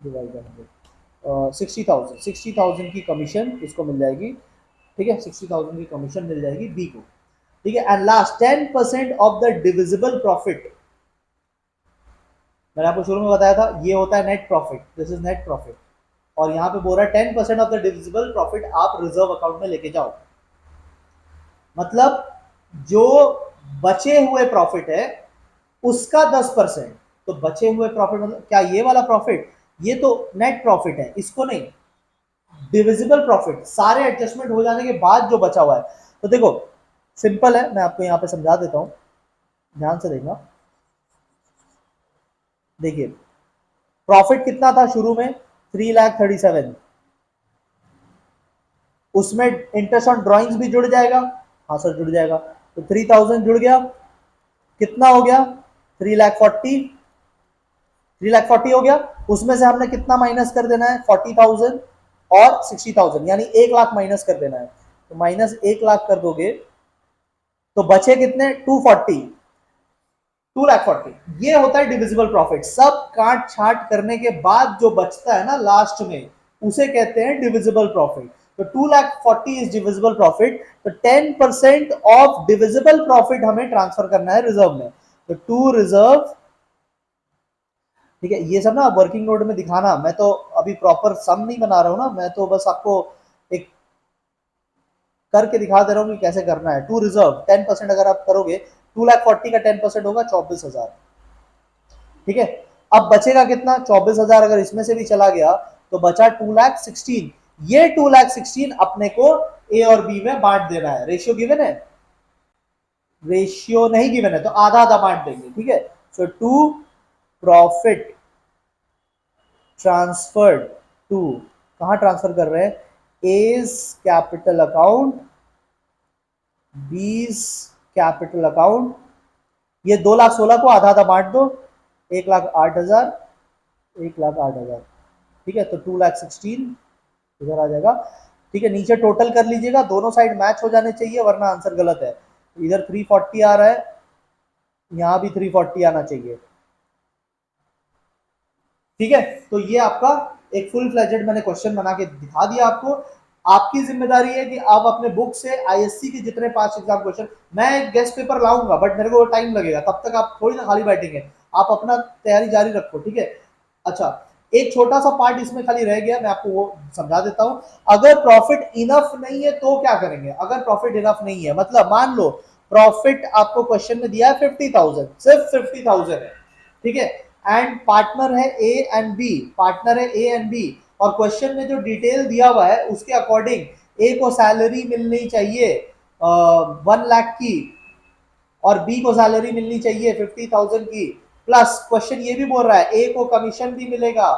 डिवाइड बाई 100, 60,000, 60,000 की कमीशन इसको मिल जाएगी। ठीक है, 60,000 की कमीशन मिल जाएगी बी को। ठीक है, and last 10% of the divisible profit, मैंने आपको शुरू में बताया था ये होता है net profit, this is net profit. और यहाँ पे बोल रहा है 10% ऑफ द डिविजिबल प्रॉफिट आप रिजर्व अकाउंट में लेके जाओ। मतलब जो बचे हुए प्रॉफिट है उसका 10%। तो बचे हुए प्रॉफिट मतलब क्या, ये वाला प्रॉफिट, ये तो नेट प्रॉफिट है, इसको नहीं, डिविजिबल प्रॉफिट सारे एडजस्टमेंट हो जाने के बाद जो बचा हुआ है। तो देखो सिंपल है, मैं आपको यहाँ पे समझा देता हूँ, ध्यान से देखना। देखिए प्रॉफिट कितना था शुरू में, 3,37,000, उसमें इंटरेस्ट ऑन ड्रॉइंग्स भी जुड़ जाएगा, हाँ सर जुड़ जाएगा, तो 3,000 जुड़ गया, कितना हो गया, 3,40,000, 3,40,000 हो गया। उसमें से हमने कितना माइनस कर देना है, 40,000 और 60,000, यानी 1 लाख माइनस कर देना है। तो माइनस 1 लाख कर दोगे तो बचे कितने, 240, 2,40,000। ये होता है डिविजिबल प्रॉफिट, सब काट छाट करने के बाद जो बचता है ना लास्ट में, उसे कहते हैं डिविजिबल प्रॉफिट। तो 2,40,000 इज डिविजिबल प्रॉफिट। तो 10% ऑफ डिविजिबल प्रॉफिट हमें ट्रांसफर करना है रिजर्व में। तो टू रिजर्व, ठीक है, ये सब ना वर्किंग नोट में दिखाना, मैं तो अभी प्रॉपर सम नहीं बना रहा हूँ ना, मैं तो बस आपको एक करके दिखा दे रहा हूँ कि कैसे करना है। टू रिजर्व 10% अगर आप करोगे, 2,40,000 का 10% होगा 24,000। ठीक है, अब बचेगा कितना, 24,000 अगर इसमें से भी चला गया तो बचा 2,16,000। ये 2,16,000 अपने को ए और बी में बांट देना है। रेशियो गिवन है, रेशियो नहीं गिवन है तो आधा आधा बांट देंगे। ठीक है, so to profit transferred to, कहां ट्रांसफर कर रहे हैं, as capital account, B's capital account. ये 2,16,000 को आधा आधा बांट दो, 1,08,000, 1,08,000। ठीक है, तो 2,16,000 इधर आ जाएगा। ठीक है, नीचे टोटल कर लीजिएगा, दोनों साइड मैच हो जाने चाहिए वरना आंसर गलत है। इधर 340 आ रहा है, यहां भी 340 आना चाहिए। ठीक है, तो ये आपका एक फुल फ्लेजेड मैंने क्वेश्चन बना के दिखा दिया आपको। आपकी जिम्मेदारी है कि आप अपने बुक से आईएससी के जितने 5 एग्जाम क्वेश्चन, मैं एक गेस्ट पेपर लाऊंगा बट मेरे को टाइम लगेगा, तब तक आप थोड़ी ना खाली बैठेंगे, आप अपना तैयारी जारी रखो। ठीक है, अच्छा एक छोटा सा पार्ट इसमें खाली रह गया, मैं आपको वो समझा देता हूं। अगर प्रॉफिट इनफ नहीं है तो क्या करेंगे, अगर प्रॉफिट इनफ नहीं है, मतलब मान लो प्रॉफिट आपको क्वेश्चन में दिया है 50,000, सिर्फ 50,000 है। ठीक है, एंड पार्टनर है ए एंड बी, पार्टनर है ए एंड बी, और क्वेश्चन में जो डिटेल दिया हुआ है उसके अकॉर्डिंग ए को सैलरी मिलनी चाहिए 1 लाख की, और बी को सैलरी मिलनी चाहिए 50,000 की। प्लस क्वेश्चन ये भी बोल रहा है ए को कमीशन भी मिलेगा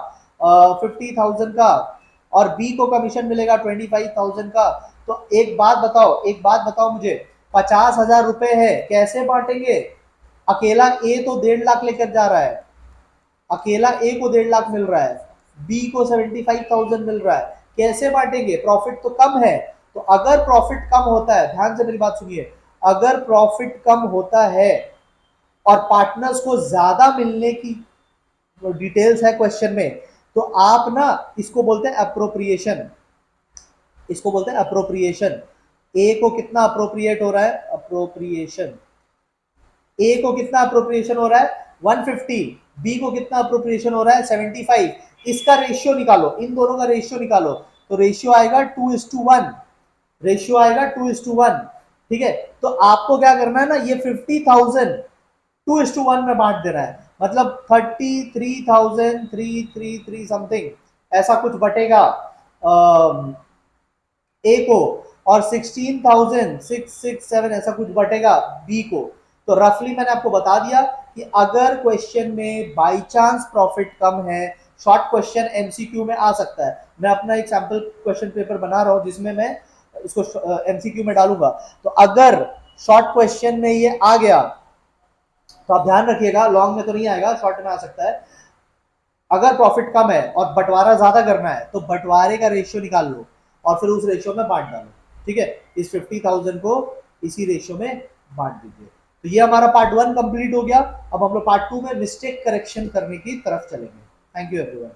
50,000 का, और बी को कमीशन मिलेगा 25,000 का। तो एक बात बताओ, एक बात बताओ मुझे, 50,000 रुपए है, कैसे बांटेंगे। अकेला ए तो 1.5 लाख लेकर जा रहा है, अकेला ए को 1.5 लाख मिल रहा है, बी को 75,000 मिल रहा है, कैसे बांटेंगे, प्रॉफिट तो कम है। तो अगर प्रॉफिट कम होता है, ध्यान से मेरी बात सुनिए, अगर प्रॉफिट कम होता है और पार्टनर्स को ज्यादा मिलने की डिटेल्स है क्वेश्चन में, तो आप ना इसको बोलते हैं अप्रोप्रिएशन, इसको बोलते हैं अप्रोप्रिएशन। ए को कितना अप्रोप्रिएट हो रहा है, अप्रोप्रिएशन, ए को कितना अप्रोप्रिएशन हो रहा है 150, बी को कितना अप्रोप्रिएशन हो रहा है 75, इसका रेशियो निकालो, इन दोनों का रेशियो निकालो, तो रेशियो आएगा 2:1, रेशियो आएगा 2:1, ठीक है। तो आपको क्या करना है ना, ये 50,000 2:1 में बांट देना है, मतलब 33,333 समथिंग ऐसा कुछ बटेगा ए को, और 16,667 ऐसा कुछ बटेगा बी को। तो रफली मैंने आपको बता दिया कि अगर क्वेश्चन में बाई चांस प्रॉफिट कम है, शॉर्ट क्वेश्चन एमसीक्यू में आ सकता है, मैं अपना एक सैंपल क्वेश्चन पेपर बना रहा हूं जिसमें मैं इसको एमसीक्यू में डालूंगा, तो अगर शॉर्ट क्वेश्चन में ये आ गया तो आप ध्यान रखिएगा, लॉन्ग में तो नहीं आएगा, शॉर्ट में आ सकता है। अगर प्रॉफिट कम है और बंटवारा ज्यादा करना है तो बंटवारे का रेशियो निकाल लो और फिर उस रेशियो में बांट डालो, ठीक है। इस 50,000 को इसी रेशियो में बांट दीजिए। तो ये हमारा पार्ट 1 कंप्लीट हो गया। अब हम लोग पार्ट 2 में मिस्टेक करेक्शन करने की तरफ चलेंगे। Thank you everyone.